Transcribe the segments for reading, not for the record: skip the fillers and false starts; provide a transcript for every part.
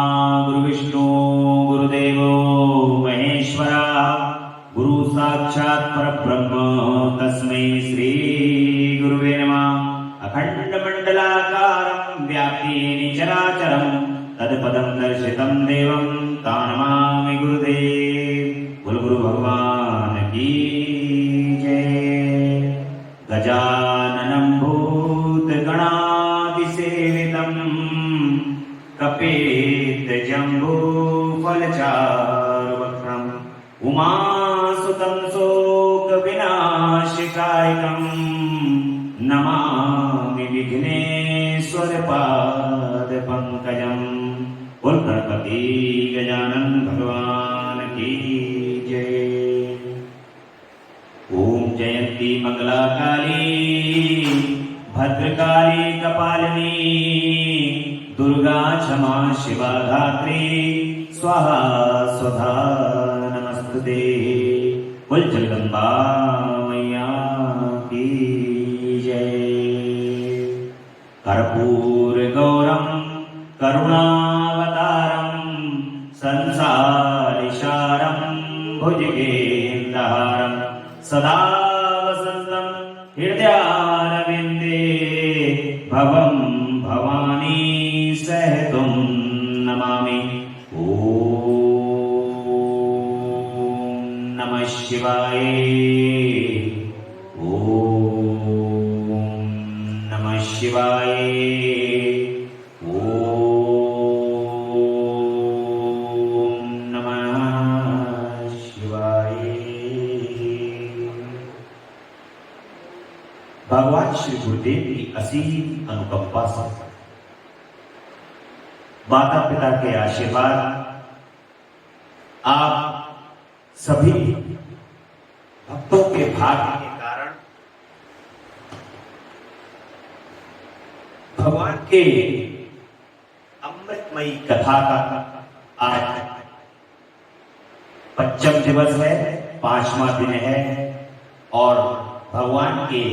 गुरु विष्णु गुरुदेवो महेश्वरा गुरु साक्षात् परब्रह्म तस्मै श्री गुरुवे नमः। अखंड मंडलाकारं व्याप्ति चराचरं तत्पदं दर्शितं देवं तं नमामि गुरुदेव। बोल गुरु भगवान की जय। गजाननं भूतगणाधिसेवितं कपित्थजम्बूफलचारुभक्षं उमासुतं शोकविनाशकारिणं नमामि विघ्नेश्वरपादपङ्कजम्। बोल गणपति गजानन भगवान की जय। ओम जयंती मंगला काली भद्रकाली कपालिनी दुर्गा क्षमा शिवा धात्री स्वाहा स्वधा नमस्तुते। बोल जगदम्बा मैया की जय। कर्पूर गौरम करुणावतारम संसारिसारं भुजगेन्द्रहारं सदा वसन्तं हृदयारविन्दे भवं भवानी सहितं नमामि। ॐ नमः शिवाय। ॐ नमः शिवाय। भगवान श्री गुरुदेव की असीम अनुकंपा से माता पिता के आशीर्वाद आप सभी भक्तों के भाग्य के कारण भगवान के अमृतमयी कथा का आज पंचम दिवस है, 5वां दिन है और भगवान के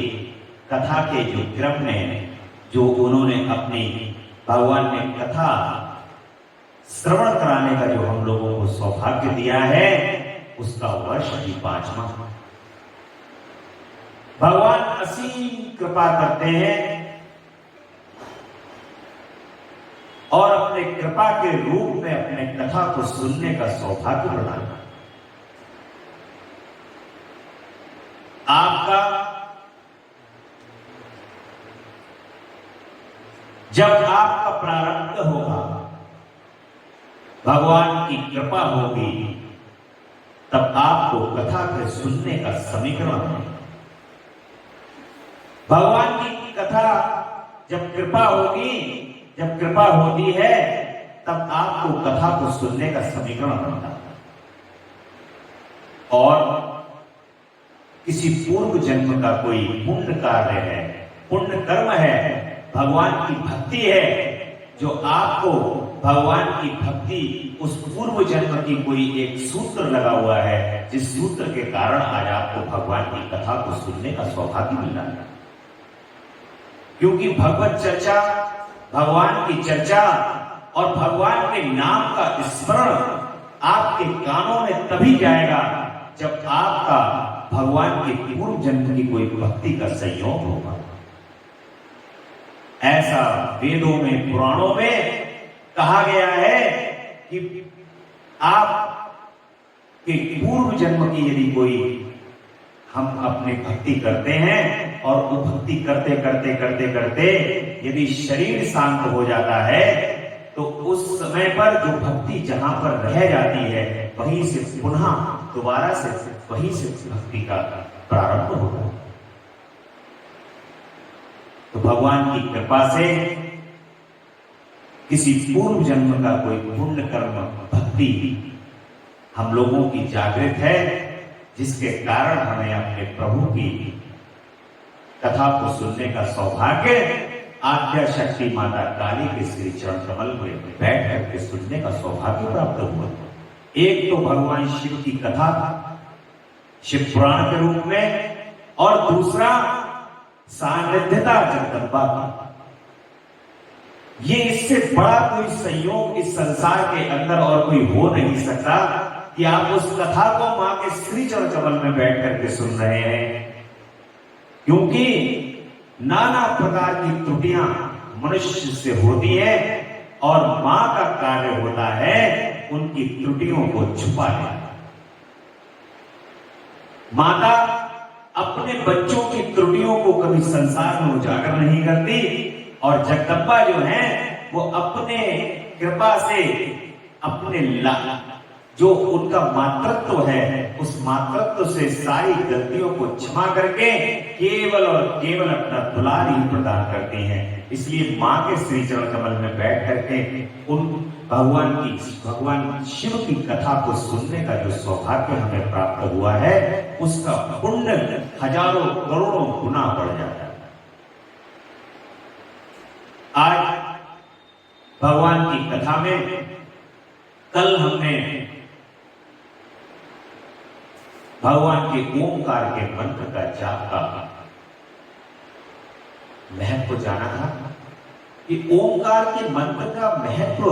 कथा के जो क्रम में जो उन्होंने अपनी भगवान ने कथा श्रवण कराने का जो हम लोगों को सौभाग्य दिया है उसका वर्ष भी 5वां। भगवान असीम कृपा करते हैं और अपने कृपा के रूप में अपने कथा को सुनने का सौभाग्य प्रदान करते हैं। आपका जब आपका प्रारंभ होगा, भगवान की कृपा होगी, तब आपको कथा के सुनने का समीकरण है। भगवान की कथा जब कृपा होगी, जब कृपा होती है, तब आपको कथा को सुनने का समीकरण बनता है। और किसी पूर्व जन्म का कोई पुण्य कार्य है, पुण्य कर्म है, भगवान की भक्ति है, जो आपको भगवान की भक्ति उस पूर्व जन्म की कोई एक सूत्र लगा हुआ है, जिस सूत्र के कारण आज आपको भगवान की कथा को सुनने का सौभाग्य मिला है। क्योंकि भगवत चर्चा, भगवान की चर्चा और भगवान के नाम का स्मरण आपके कानों में तभी जाएगा जब आपका भगवान के पूर्व जन्म की कोई भक्ति का संयोग होगा। ऐसा वेदों में, पुराणों में कहा गया है कि आप के पूर्व जन्म की यदि कोई हम अपनी भक्ति करते हैं और वो भक्ति करते करते करते करते यदि शरीर शांत हो जाता है तो उस समय पर जो भक्ति जहां पर रह जाती है वहीं से पुनः दोबारा से वहीं से भक्ति का प्रारंभ होगा। तो भगवान की कृपा से किसी पूर्व जन्म का कोई पुण्य कर्म भक्ति हम लोगों की जागृत है, जिसके कारण हमें अपने प्रभु की कथा को सुनने का सौभाग्य आद्या शक्ति माता काली के श्री चरण कमल में बैठ करके सुनने का सौभाग्य प्राप्त हुआ। एक तो भगवान शिव की कथा शिव पुराण के रूप में और दूसरा सानिध्यता जगदम्बा की। ये इससे बड़ा कोई संयोग इस संसार के अंदर और कोई हो नहीं सकता कि आप उस कथा को मां के श्री चरण कमल में बैठ करके सुन रहे हैं। क्योंकि नाना प्रकार की त्रुटियां मनुष्य से होती हैं और मां का कार्य होता है उनकी त्रुटियों को छुपा लेना। माता अपने बच्चों की त्रुटियों को कभी संसार में उजागर नहीं करती और जगदम्बा जो है वो अपने कृपा से अपने जो उनका मातृत्व है उस मातृत्व से सारी गलतियों को क्षमा करके केवल और केवल अपना दुलार ही प्रदान करती हैं। इसलिए मां के श्री चरण कमल में बैठ करके उन भगवान शिव की कथा को सुनने का जो सौभाग्य हमें प्राप्त हुआ है उसका पुण्य हजारों करोड़ों गुना बढ़ जाता है। आज भगवान की कथा में कल हमने भगवान के ओंकार के मंत्र का जाप का महत्व जाना था कि ओंकार के मंत्र का महत्व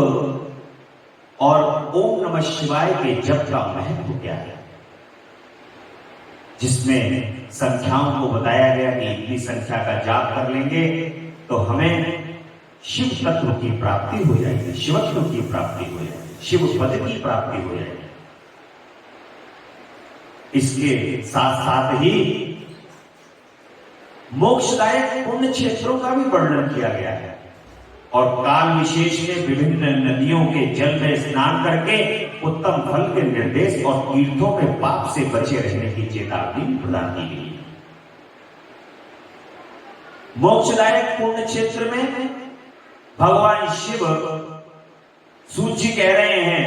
और ओम नमः शिवाय के जप का महत्व क्या है, जिसमें संख्याओं को बताया गया कि इतनी संख्या का जाप कर लेंगे तो हमें शिव तत्व की प्राप्ति हो जाएगी, शिवत्व की प्राप्ति हो जाएगी, शिव पद की प्राप्ति हो जाएगी। इसके साथ साथ ही मोक्षदायक पुण्य क्षेत्रों का भी वर्णन किया गया है और काल विशेष में विभिन्न नदियों के जल में स्नान करके उत्तम फल के निर्देश और तीर्थों में पाप से बचे रहने की चेतावनी प्रदान की गई है। मोक्षदायक पुण्य क्षेत्र में भगवान शिव सूची कह रहे हैं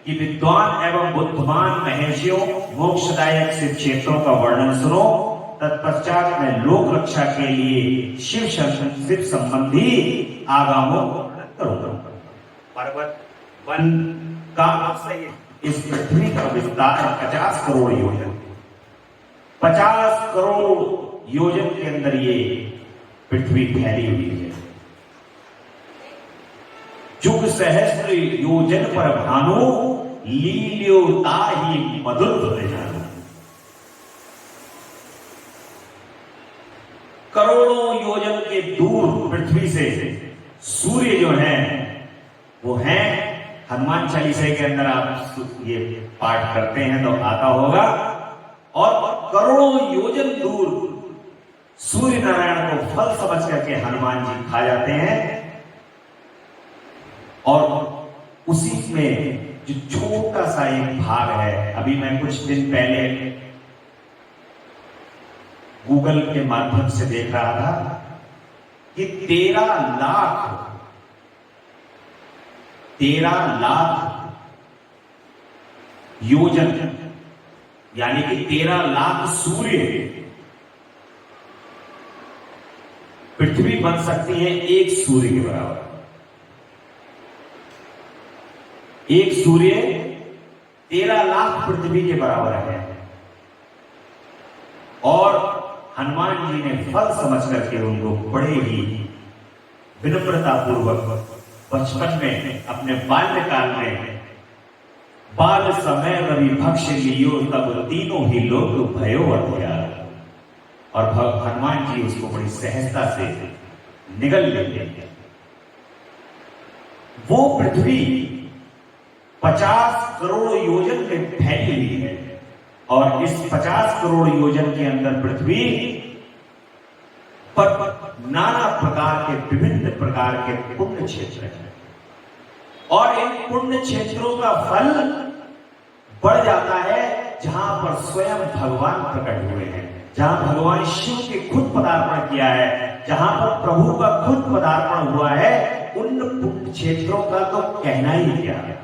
कि विद्वान एवं बुद्धिमान महर्षियों मोक्षदायक शिव क्षेत्रों का वर्णन सुनो, तत्पश्चात में लोक रक्षा के लिए शिव संबंधी आगामों को करूंगा। पर्वत वन का इस पृथ्वी का विस्तार 50 करोड़ योजन, 50 करोड़ योजन के अंदर ये पृथ्वी फैली हुई है। जुग सहस्त्र योजन पर भानु लील्योता ही मधुर जानो। करोड़ों योजन के दूर पृथ्वी से सूर्य जो है वो है, हनुमान चालीसा के अंदर आप ये पाठ करते हैं तो आता होगा, और करोड़ों योजन दूर सूर्य नारायण को फल समझ करके हनुमान जी खा जाते हैं। और उसी में जो छोटा सा एक भाग है, अभी मैं कुछ दिन पहले गूगल के माध्यम से देख रहा था कि 13 लाख योजन यानी कि 13 लाख सूर्य पृथ्वी बन सकती है एक सूर्य के बराबर। एक सूर्य 13 लाख पृथ्वी के बराबर है। और हनुमान जी ने फल समझ करके उनको बड़े ही विनम्रता पूर्वक बचपन में अपने बाल्यकाल में बाल समय रवि भक्ष लियो तब तीनों ही लोग भयो अध्याय, और हनुमान जी उसको बड़ी सहजता से निगल लेते हैं। वो पृथ्वी 50 करोड़ योजन में फैली हुई है और इस 50 करोड़ योजन के अंदर पृथ्वी पर नाना प्रकार के विभिन्न प्रकार के पुण्य क्षेत्र हैं और इन पुण्य क्षेत्रों का फल बढ़ जाता है जहां पर स्वयं भगवान प्रकट हुए हैं, जहां भगवान शिव के खुद पदार्पण किया है, जहां पर प्रभु का खुद पदार्पण हुआ है, उन पुण्य क्षेत्रों का तो कहना ही क्या है।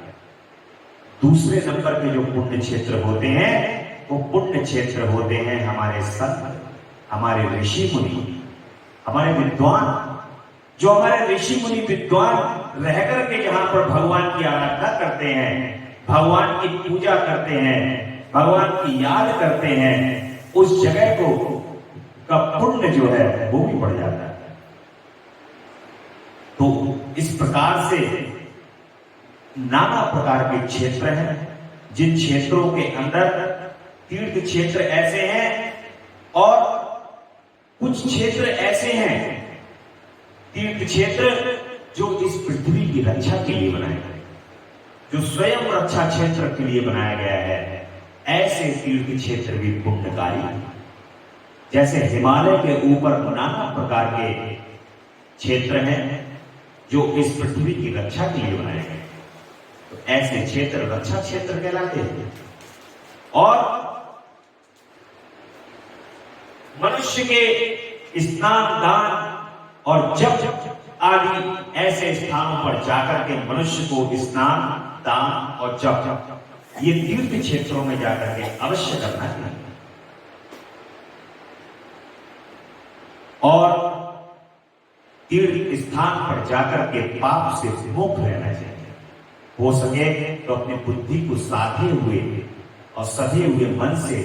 दूसरे नंबर के जो पुण्य क्षेत्र होते हैं वो पुण्य क्षेत्र होते हैं हमारे संत, हमारे ऋषि मुनि, हमारे विद्वान, जो हमारे ऋषि मुनि विद्वान रह करके जहां पर भगवान की आराधना करते हैं, भगवान की पूजा करते हैं, भगवान की याद करते हैं, उस जगह को का पुण्य जो है वो भी बढ़ जाता है। तो इस प्रकार से नाना प्रकार के क्षेत्र हैं, जिन क्षेत्रों के अंदर तीर्थ क्षेत्र ऐसे हैं और कुछ क्षेत्र ऐसे हैं तीर्थ क्षेत्र जो इस पृथ्वी की रक्षा के लिए बनाए गए, जो स्वयं रक्षा क्षेत्र के लिए बनाया गया है। ऐसे तीर्थ क्षेत्र भी पुण्यकारी हैं। जैसे हिमालय के ऊपर नाना प्रकार के क्षेत्र हैं जो इस पृथ्वी की रक्षा के लिए बनाए गए, तो ऐसे क्षेत्र रक्षा क्षेत्र कहलाते हैं। और मनुष्य के स्नान, दान और जप आदि ऐसे स्थानों पर जाकर के मनुष्य को स्नान, दान और जप ये तीर्थ क्षेत्रों में जाकर के अवश्य करना चाहिए। और तीर्थ स्थान पर जाकर के पाप से मुक्त रहना चाहिए। हो सके तो अपनी बुद्धि को साधे हुए और सधे हुए मन से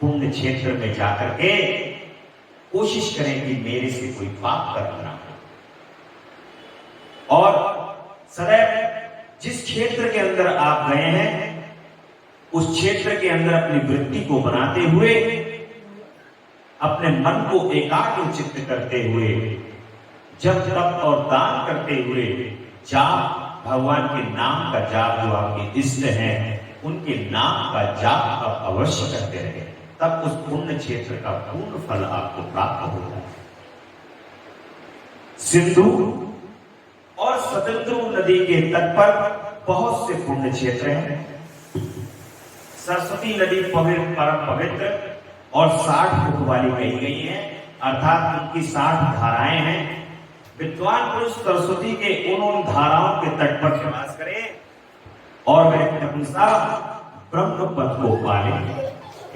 पुण्य क्षेत्र में जाकर के कोशिश करें कि मेरे से कोई पाप कर्म ना हो। और सदैव जिस क्षेत्र के अंदर आप गए हैं उस क्षेत्र के अंदर अपनी वृत्ति को बनाते हुए, अपने मन को एकाग्र चित्त करते हुए, जप तप और दान करते हुए, जाप, भगवान के नाम का जाप, जो आपके इष्ट हैं उनके नाम का जाप आप अवश्य करते रहे, तब उस पुण्य क्षेत्र का पूर्ण फल आपको प्राप्त होगा। सिंधु और सतलुज नदी के तट पर बहुत से पुण्य क्षेत्र हैं। सरस्वती नदी परम पवित्र और 60 मुख वाली कही गई है, अर्थात उनकी 60 धाराएं हैं। विद्वान पुरुष सरस्वती के उन धाराओं के तट पर निवास करें और वह हमेशा ब्रह्म पद को पाले।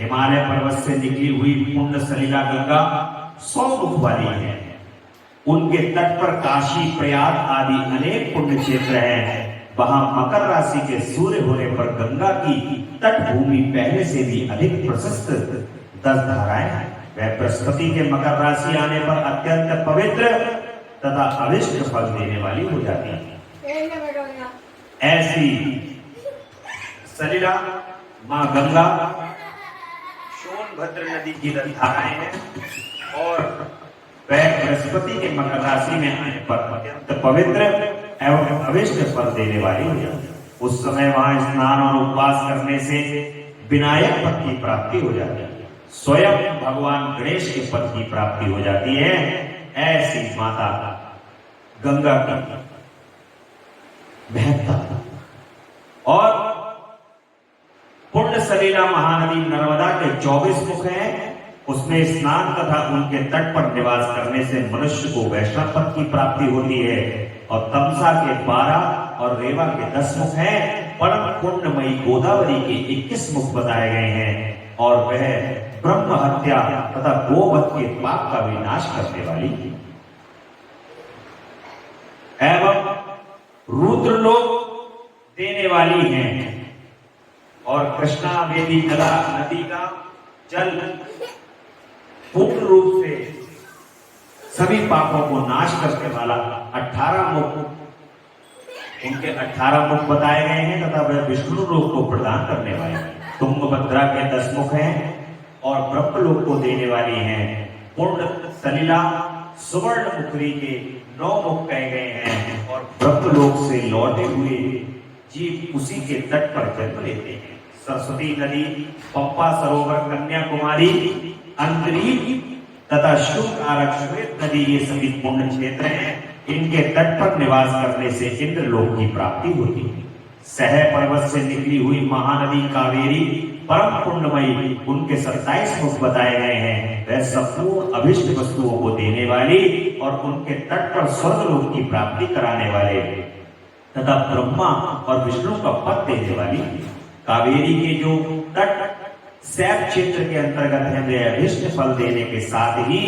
हिमालय पर्वत से निकली हुई पुण्य सलिला गंगा 100 मुख वाली है। उनके तट पर काशी, प्रयाग आदि अनेक पुण्य क्षेत्र हैं। वहां मकर राशि के सूर्य होने पर गंगा की तट भूमि पहले से भी अधिक प्रशस्त 10 धाराएं हैं। वह बृहस्पति के मकर राशि आने पर अत्यंत पवित्र तथा अविष्ट फल देने वाली हो जाती है। ऐसी सलिला मां गंगा सोनभद्र नदी की धाराएं हैं और वह बृहस्पति के मकर राशि में आने पर अत्यंत पवित्र एवं अविष्ट फल देने वाली हो जाती है। उस समय वहां स्नान और उपवास करने से विनायक पद की प्राप्ति हो जाती है। स्वयं भगवान गणेश के पद की प्राप्ति हो जाती है। ऐसी माता गंगा की महत्ता। और पुण्य सलिला महानदी नर्मदा के 24 मुख हैं। उसमें स्नान तथा उनके तट पर निवास करने से मनुष्य को वैष्णव पद की प्राप्ति होती है। और तमसा के 12 और रेवा के 10 मुख हैं। परम पुण्यमयी गोदावरी के 21 मुख बताए गए हैं और वह ब्रह्म हत्या तथा गोवध के पाप का विनाश करने वाली एवं रुद्रलोक देने वाली हैं। और कृष्णा वेदी नदी का जल पूर्ण रूप से सभी पापों को नाश करने वाला 18 मुख, उनके 18 मुख बताए गए हैं तथा वह विष्णु लोक को प्रदान करने वाले हैं। तुंगभद्रा के 10 मुख हैं और ब्रह्मलोक को देने वाली हैं। पूर्ण सलिला सुवर्ण मुखरी के 9 मुख कहे गए हैं और ब्रह्मलोक से लौटे हुए जीव उसी के तट पर जन्म लेते हैं। सरस्वती नदी, पंपा सरोवर, कन्याकुमारी, अंतरीप तथा शुक आरक्षित नदी ये सभी पुण्य क्षेत्र हैं। इनके तट पर निवास करने से इंद्रलोक की प्राप्ति होती है। सह पर्वत से निकली हुई महानदी कावेरी परम पुण्यमयी, उनके 27 मुख बताए गए हैं। वह संपूर्ण अभिष्ट वस्तुओं को देने वाली और उनके तट पर स्वर्गलोक की प्राप्ति कराने वाले तथा ब्रह्मा और विष्णु का पद देने वाली। कावेरी के जो तट सैप क्षेत्र के अंतर्गत है, वे अभिष्ट फल देने के साथ ही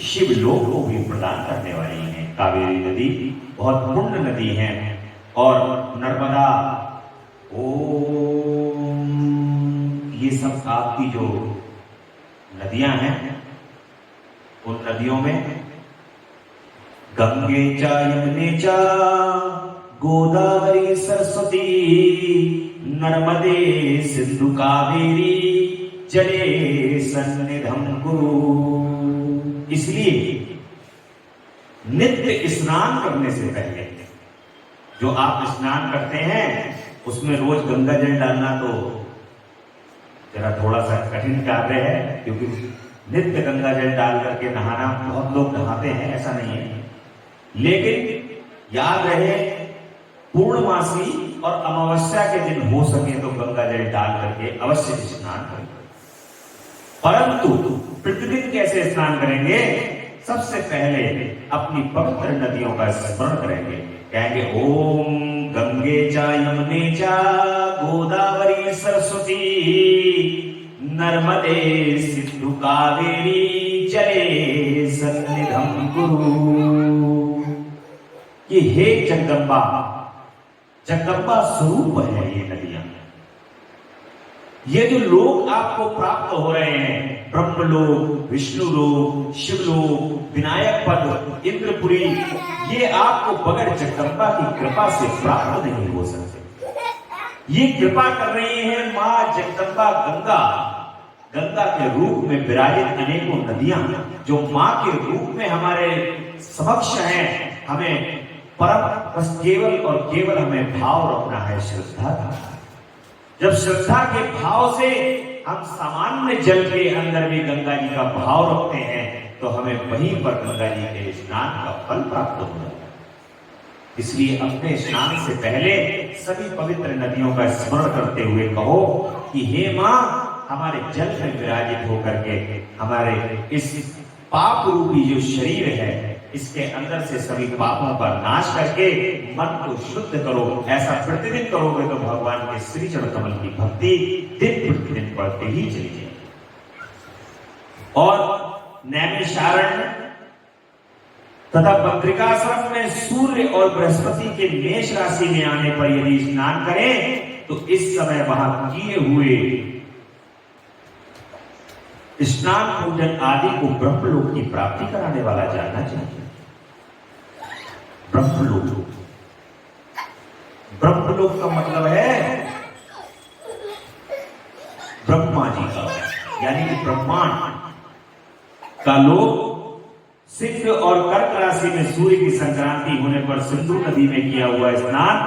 शिव लोक को भी प्रदान करने वाली है। कावेरी नदी बहुत पुण्य नदी है। और नर्मदा, ओम, ये सब आपकी जो नदियां हैं उन नदियों में गंगे च यमुने च गोदावरी सरस्वती नर्मदे सिंधु कावेरी जले सन्निधम कुरु। इसलिए नित्य स्नान करने से पहले जो आप स्नान करते हैं उसमें रोज गंगा जल डालना तो जरा थोड़ा सा कठिन कार्य है, क्योंकि नित्य गंगा जल डाल करके नहाना बहुत लोग नहाते हैं, ऐसा नहीं है। लेकिन याद रहे पूर्णमासी और अमावस्या के दिन हो सके तो गंगा जल डाल करके अवश्य स्नान करें। परंतु प्रतिदिन कैसे स्नान करेंगे? सबसे पहले अपनी पवित्र नदियों का स्मरण करेंगे, कहेंगे ओम गंगे च यमुने च गोदावरी सरस्वती नर्मदे सिंधु कावेरी जले सन्निधम कुरु। ये हे जगदम्बा, जगदम्बा स्वरूप है ये नदियां। ये जो लोग आपको प्राप्त हो रहे हैं, ब्रह्मलोक, विष्णु लोक, शिवलोक, विनायक पद, इंद्रपुरी, ये आपको बगैर जगदम्बा की कृपा से प्राप्त नहीं हो सकते। ये कृपा कर रही है मां जगदम्बा गंगा। गंगा के रूप में विराजित अनेकों नदियां जो मां के रूप में हमारे समक्ष हैं। हमें परम बस केवल और केवल हमें भाव रखना है श्रद्धा का। जब श्रद्धा के भाव से हम सामान्य जल के अंदर भी गंगा जी का भाव रखते हैं तो हमें वहीं पर गंगा जी के स्नान का फल प्राप्त होगा। इसलिए अपने स्नान से पहले सभी पवित्र नदियों का स्मरण करते हुए कहो कि हे मां, हमारे जल में विराजित होकर के हमारे इस पाप रूपी जो शरीर है इसके अंदर से सभी पापों का नाश करके मन को शुद्ध करो। ऐसा प्रतिदिन करोगे तो भगवान के श्री चरण कमल की भक्ति दिन प्रतिदिन बढ़ते ही चली जाएगी। और नैमिषारण्य तथा पत्रिकाश्रम में सूर्य और बृहस्पति के मेष राशि में आने पर यदि स्नान करें तो इस समय वहां किए हुए स्नान पूजन आदि को ब्रह्मलोक की प्राप्ति कराने वाला जानना चाहिए। ब्रह्मलोक, ब्रह्मलोक का मतलब है ब्रह्मा जी का, यानी कि ब्रह्मांड का लोक। सिंह और कर्क राशि में सूर्य की संक्रांति होने पर सिंधु नदी में किया हुआ स्नान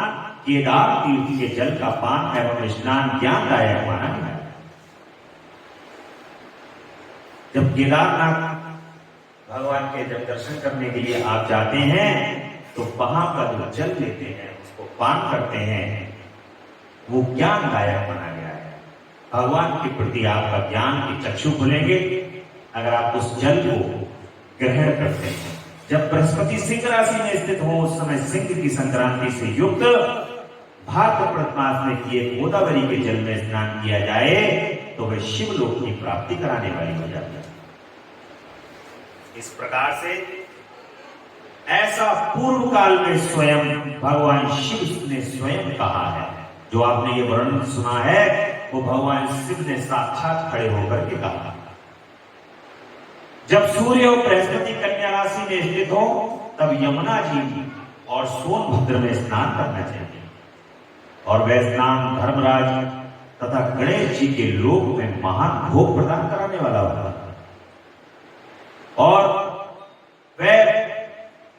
केदार तीर्थ के जल का पान एवं स्नान ज्ञानदायक माना गया। जब केदारनाथ भगवान के जब दर्शन करने के लिए आप जाते हैं तो वहां का जो जल लेते हैं उसको पान करते हैं, वो ज्ञानदायक माना गया है। भगवान के प्रति आपका ज्ञान के चक्षु खुलेंगे अगर आप उस जल को ग्रहण करते हैं। जब बृहस्पति सिंह राशि में स्थित हो उस समय सिंह की संक्रांति से युक्त भाद्रपद मास में किए गोदावरी के जल में स्नान किया जाए तो वह शिवलोक की प्राप्ति कराने वाली हो जाती है। इस प्रकार से ऐसा पूर्व काल में स्वयं भगवान शिव ने स्वयं कहा है। जो आपने ये वर्णन सुना है वो भगवान शिव ने साक्षात खड़े होकर के कहा। जब सूर्य और बृहस्पति कन्या राशि में स्थित हो तब यमुना जी और सोनभद्र में स्नान करना चाहिए और वह स्नान धर्मराज तथा गणेश जी के लोक में महान भोग प्रदान कराने वाला होता है। और वह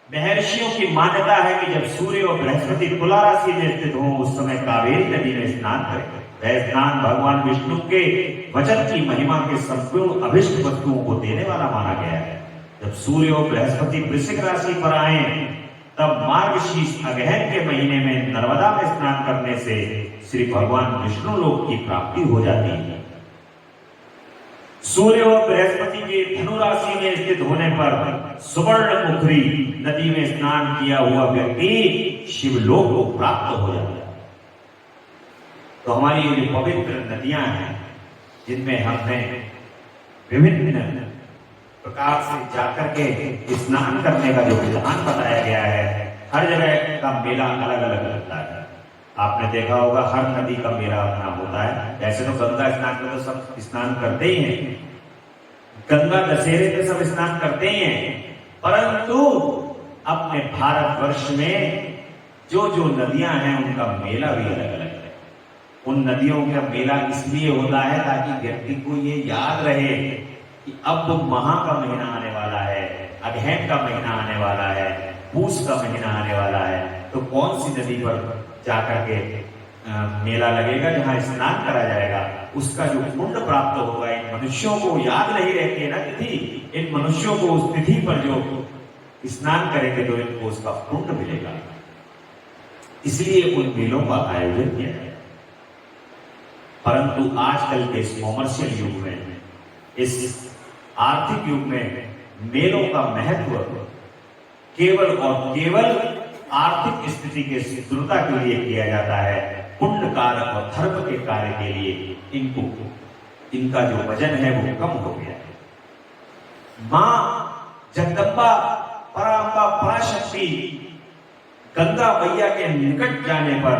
महर्षियों की मान्यता है कि जब सूर्य और बृहस्पति तुला राशि में स्थित हो उस समय कावेरी नदी में स्नान करें। वह स्नान भगवान विष्णु के वचन की महिमा के संपूर्ण अभिष्ट वस्तुओं को देने वाला माना गया है। जब सूर्य और बृहस्पति वृश्चिक राशि पर आए तब मार्गशीर्ष अगहन के महीने में नर्मदा में स्नान करने से श्री भगवान विष्णु लोक की प्राप्ति हो जाती है। सूर्य और बृहस्पति के धनु राशि में स्थित होने पर सुवर्ण मुखरी नदी में स्नान किया हुआ व्यक्ति शिवलोक को प्राप्त हो जाता है। तो हमारी ये पवित्र नदियां हैं जिनमें हमने विभिन्न प्रकार से जाकर के स्नान करने का जो विधान बताया गया है, हर जगह का मेला अलग अलग लगता है। आपने देखा होगा हर नदी का मेला अपना होता है। वैसे तो गंगा स्नान में तो सब स्नान करते ही हैं, गंगा दशहरे पे सब स्नान करते ही हैं, परंतु अपने भारतवर्ष में जो जो नदियां हैं उनका मेला भी अलग अलग है। उन नदियों का मेला इसलिए होता है ताकि व्यक्ति को ये याद रहे कि अब महा का महीना आने वाला है, अगहन का महीना आने वाला है, पूस का महीना आने वाला है, तो कौन सी नदी पर जाकर के मेला लगेगा, जहां स्नान करा जाएगा, उसका जो पुण्य प्राप्त होगा। इन मनुष्यों को याद नहीं रहती है ना तिथि, इन मनुष्यों को उस तिथि पर जो स्नान करेंगे तो इनको उसका पुण्य मिलेगा। इसलिए उन मेलों का आयोजन किया है। परंतु आजकल के इस कॉमर्शियल युग में, इस आर्थिक युग में मेलों का महत्व केवल और केवल आर्थिक स्थिति के सुदृढ़ता के लिए किया जाता है। पुण्य कार्य और धर्म के कार्य के लिए इनका जो वजन है वो कम हो गया है। मां जगदम्बा परांबा पराशक्ति गंगा मैया के निकट जाने पर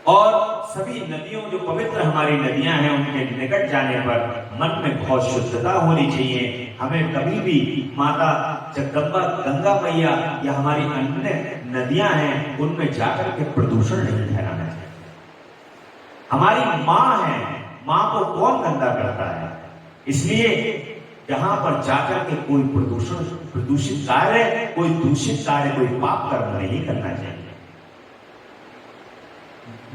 और सभी नदियों जो पवित्र हमारी नदियां हैं उनके निकट जाने पर मन में बहुत शुद्धता होनी चाहिए। हमें कभी भी माता जगदम्बा गंगा मैया या हमारी अन्य नदियां हैं उनमें जाकर के प्रदूषण नहीं फैलाना चाहिए। हमारी मां है, मां को कौन गंदा करता है? इसलिए जहां पर जाकर के कोई प्रदूषित कार्य, कोई दूषित कार्य, कोई पाप कर्म नहीं करना चाहिए।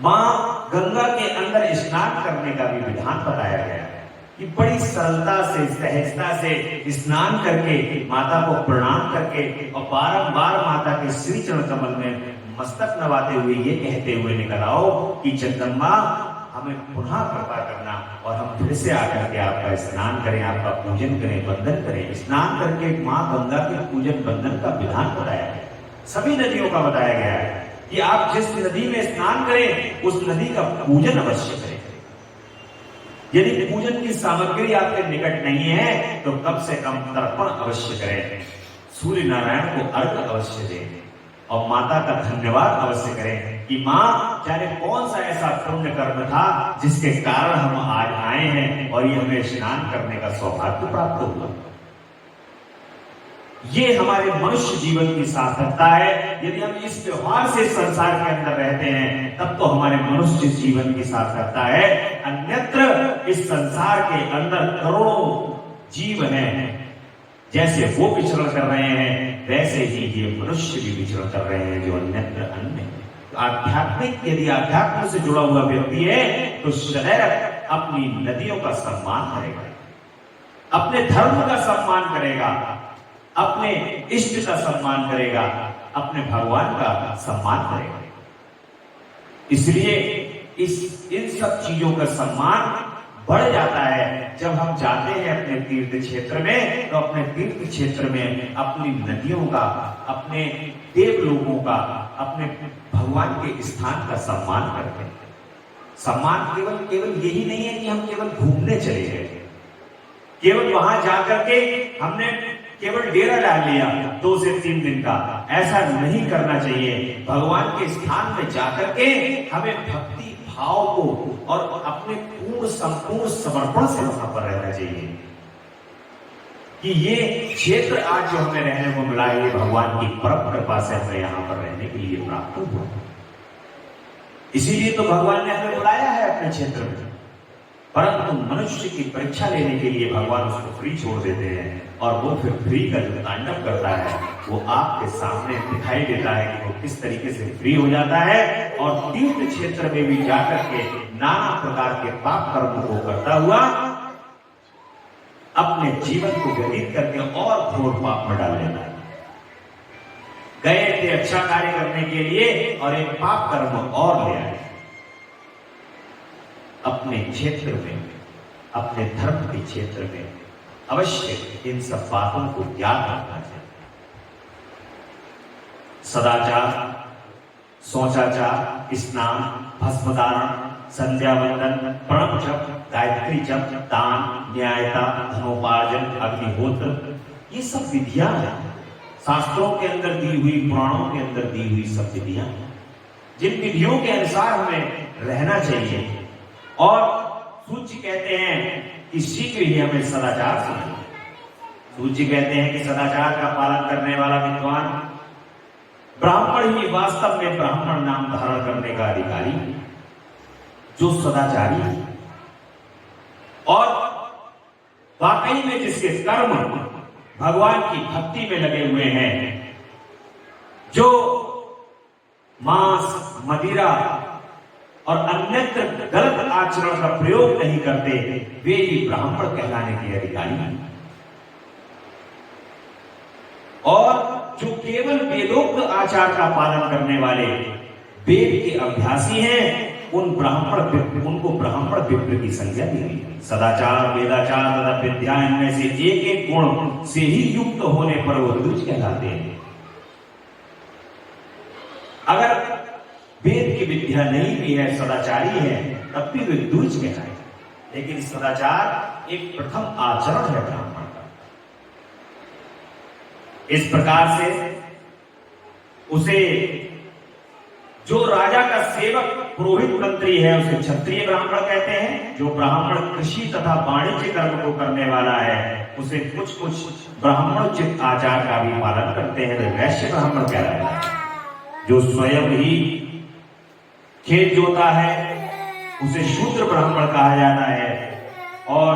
मां गंगा के अंदर स्नान करने का भी विधान बताया गया है कि बड़ी सरलता से, सहजता से स्नान करके माता को प्रणाम करके और बारंबार माता के श्री चरण कमल में मस्तक नवाते हुए ये कहते हुए निकल आओ कि जगदम्बा हमें पुनः कृपा करना और हम फिर से आकर के आपका स्नान करें, आपका पूजन करें, वंदन करें। स्नान करके मां गंगा के पूजन वंदन का विधान बताया है। सभी नदियों का बताया गया है कि आप जिस नदी में स्नान करें उस नदी का पूजन अवश्य करें। यदि पूजन की सामग्री आपके निकट नहीं है तो कम से कम तर्पण अवश्य करें, सूर्य नारायण को अर्घ अवश्य दें और माता का धन्यवाद अवश्य करें कि मां जाने कौन सा ऐसा पुण्य कर्म था जिसके कारण हम आज आए हैं और ये हमें स्नान करने का सौभाग्य प्राप्त हुआ। ये हमारे मनुष्य जीवन की सार्थकता है। यदि हम इस व्यवहार से संसार के अंदर रहते हैं तब तो हमारे मनुष्य जीवन की सार्थकता है। अन्यत्र इस संसार के अंदर करोड़ों जीव हैं, जैसे वो विचरण कर रहे हैं वैसे ही ये मनुष्य भी विचरण कर रहे हैं जो अन्यत्र अन्य। आध्यात्मिक, यदि आध्यात्म से जुड़ा हुआ व्यक्ति है तो सदैव अपनी नदियों का सम्मान करेगा, अपने धर्म का सम्मान करेगा, अपने इष्ट का सम्मान करेगा, अपने भगवान का सम्मान करेगा। इसलिए इन सब चीजों का सम्मान बढ़ जाता है जब हम जाते हैं अपने तीर्थ क्षेत्र में, तो अपने तीर्थ क्षेत्र में अपनी नदियों का, अपने देव लोगों का, अपने भगवान के स्थान का सम्मान करते हैं। सम्मान केवल यही नहीं है कि हम केवल घूमने चले गए, केवल वहां जाकर के हमने केवल डेरा डाल लिया 2 से 3 दिन का, ऐसा नहीं करना चाहिए। भगवान के स्थान में जाकर के हमें भक्ति भाव को और अपने पूर्ण संपूर्ण समर्पण से वहां पर रहना चाहिए कि ये क्षेत्र आज जो हमें रहने को मिला है ये भगवान की परम कृपा से हमें यहाँ पर रहने के लिए प्राप्त हुआ। इसीलिए तो भगवान ने हमें बुलाया है अपने क्षेत्र में। परंतु मनुष्य की परीक्षा लेने के लिए भगवान उसको फ्री छोड़ देते हैं और वो फिर फ्री का जो तांडव करता है वो आपके सामने दिखाई देता है कि वो किस तरीके से फ्री हो जाता है और तीर्थ क्षेत्र में भी जाकर के नाना प्रकार के पाप कर्म को करता हुआ अपने जीवन को व्यतीत करके और घोर पाप में डाल देता है। गए थे अच्छा कार्य करने के लिए और एक पाप कर्म और ले आए। अपने क्षेत्र में, अपने धर्म के क्षेत्र में अवश्य इन सब बातों को याद रखना चाहिए। सदाचार, शौचाचार, स्नान, भस्मदान, संध्या वंदन, प्रणव जप, गायत्री जप, दान, न्यायता, धनोपार्जन, अग्निहोत्र, ये सब विधियां हैं। शास्त्रों के अंदर दी हुई, पुराणों के अंदर दी हुई सब विधियां हैं जिन विधियों के अनुसार हमें रहना चाहिए। और सूची कहते हैं कि शीघ्र ही हमें सदाचार सिखाएं। सूत जी कहते हैं कि सदाचार का पालन करने वाला विद्वान ब्राह्मण ही वास्तव में ब्राह्मण नाम धारण करने का अधिकारी, जो सदाचारी है और वाकई में जिसके कर्म भगवान की भक्ति में लगे हुए हैं, जो मांस, मदिरा और अन्यत्र गलत आचरण का प्रयोग नहीं करते, वे ही ब्राह्मण कहलाने के अधिकारी हैं। और जो केवल वेदोक्त आचार का पालन करने वाले वेद के अभ्यासी हैं, उनको ब्राह्मण विप्र की संज्ञा दी गई। सदाचार, वेदाचार तथा विद्या, इनमें से एक एक गुण से ही युक्त होने पर वो द्विज कहलाते हैं। अगर वेद की विद्या नहीं भी है, सदाचारी है, तब भी वे द्विज कहलाए। लेकिन सदाचार एक प्रथम आचरण है ब्राह्मण का। इस प्रकार से उसे, जो राजा का सेवक पुरोहित मंत्री है, उसे क्षत्रिय ब्राह्मण कहते हैं। जो ब्राह्मण कृषि तथा वाणिज्य कर्म को करने वाला है, उसे कुछ ब्राह्मणोचित आचार का भी पालन करते हैं, वे वैश्य ब्राह्मण कहलाते हैं। जो स्वयं ही खेत जोता है, उसे शूद्र ब्राह्मण कहा जाता है। और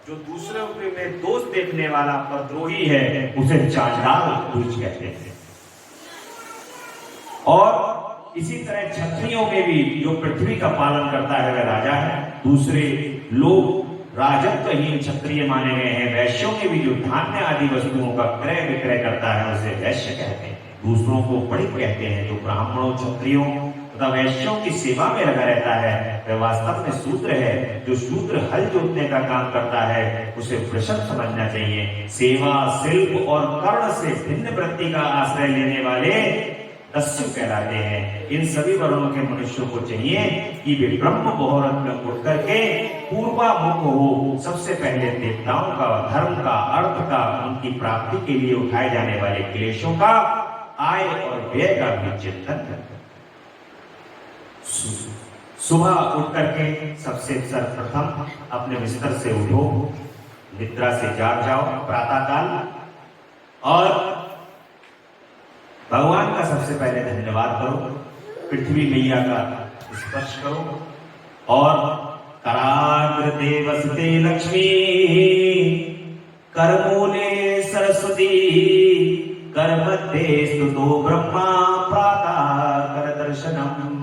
जो दूसरों में दोष देखने वाला परद्रोही है, उसे चांडाल द्विज कहते हैं। और इसी तरह क्षत्रियों में भी जो पृथ्वी का पालन करता है वह राजा है। दूसरे लोग राजत्वहीन क्षत्रिय माने गए हैं। वैश्यों में भी जो धान्य आदि वस्तुओं का क्रय विक्रय करता है, उसे वैश्य कहते हैं। दूसरों को पणिक कहते हैं। जो ब्राह्मणों, क्षत्रियों तथा वैश्यों की सेवा में लगा रहता है, वह वास्तव में शूद्र है। जो शूद्र हल जोतने का काम करता है, उसे वृषभ समझना चाहिए। सेवा, शिल्प और कर्ण से भिन्न वृत्ति का आश्रय लेने वाले दस्यु कहलाते हैं। इन सभी वर्णों के मनुष्यों को चाहिए कि वे ब्रह्म मुहूर्त में उठ करके पूर्वामुख हो। सबसे पहले देवताओं का, धर्म का, अर्थ का, उनकी प्राप्ति के लिए उठाए जाने वाले क्लेशों का, आय और व्यय का भी चिंतन करें। सुबह उठ करके सबसे सर्वप्रथम अपने बिस्तर से उठो, निद्रा से जाग जाओ प्रातः काल, और भगवान का सबसे पहले धन्यवाद करो। पृथ्वी मैया का स्पर्श करो और कराग्र देवस्ते लक्ष्मी, करमूले सरस्वती, कर मध्य स्तुतो ब्रह्मा, प्रातः कर दर्शनम।